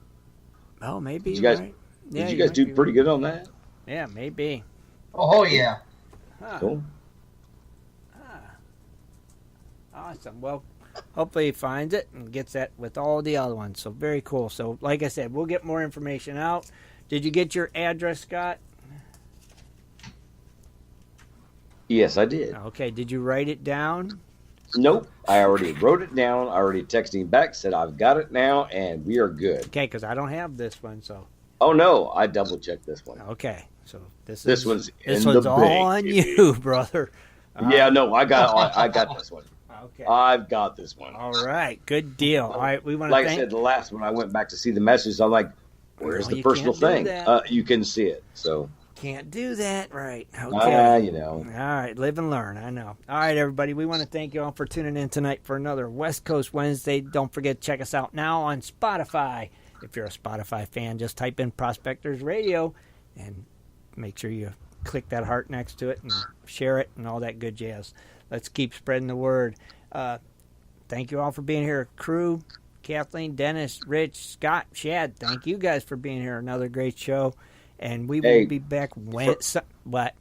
Oh, maybe. Did you guys, right. did you guys do pretty good on that? Yeah, maybe. Oh, yeah. Huh. Cool. Awesome. Well, hopefully he finds it and gets that with all the other ones. So very cool. So like I said, we'll get more information out. Did you get your address, Scott? Yes, I did. Okay. Did you write it down? Nope. I already wrote it down. I already texted him back, said I've got it now, and we are good. Okay, because I don't have this one. So. Oh, no. I double-checked this one. Okay. So this one's all on you, brother. Yeah, no, I got this one. Okay. I've got this one. All right. Good deal. All right. We want to like I said, the last one I went back to see the message. I'm like, where's the personal thing? You can see it. So can't do that, right? Okay. You know. All right. Live and learn. I know. All right, everybody. We want to thank you all for tuning in tonight for another West Coast Wednesday. Don't forget to check us out now on Spotify. If you're a Spotify fan, just type in Prospectors Radio and make sure you click that heart next to it and share it and all that good jazz. Let's keep spreading the word. Thank you all for being here. Crew, Kathleen, Dennis, Rich, Scott, Shad, thank you guys for being here. Another great show. And we will be back when... What?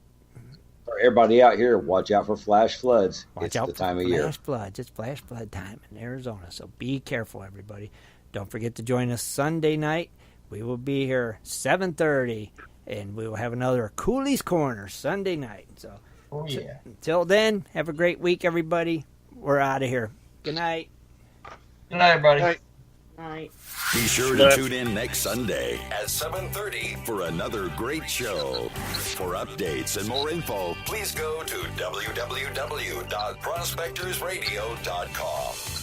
For everybody out here, watch out for flash floods. Watch out for flash floods. It's flash flood time in Arizona, so be careful, everybody. Don't forget to join us Sunday night. We will be here 7:30, and we will have another Cooley's Corner Sunday night. So, until then, have a great week, everybody. We're out of here. Good night. Good night, everybody. Night. Night. Be sure to tune in next Sunday at 7:30 for another great show. For updates and more info, please go to www.prospectorsradio.com.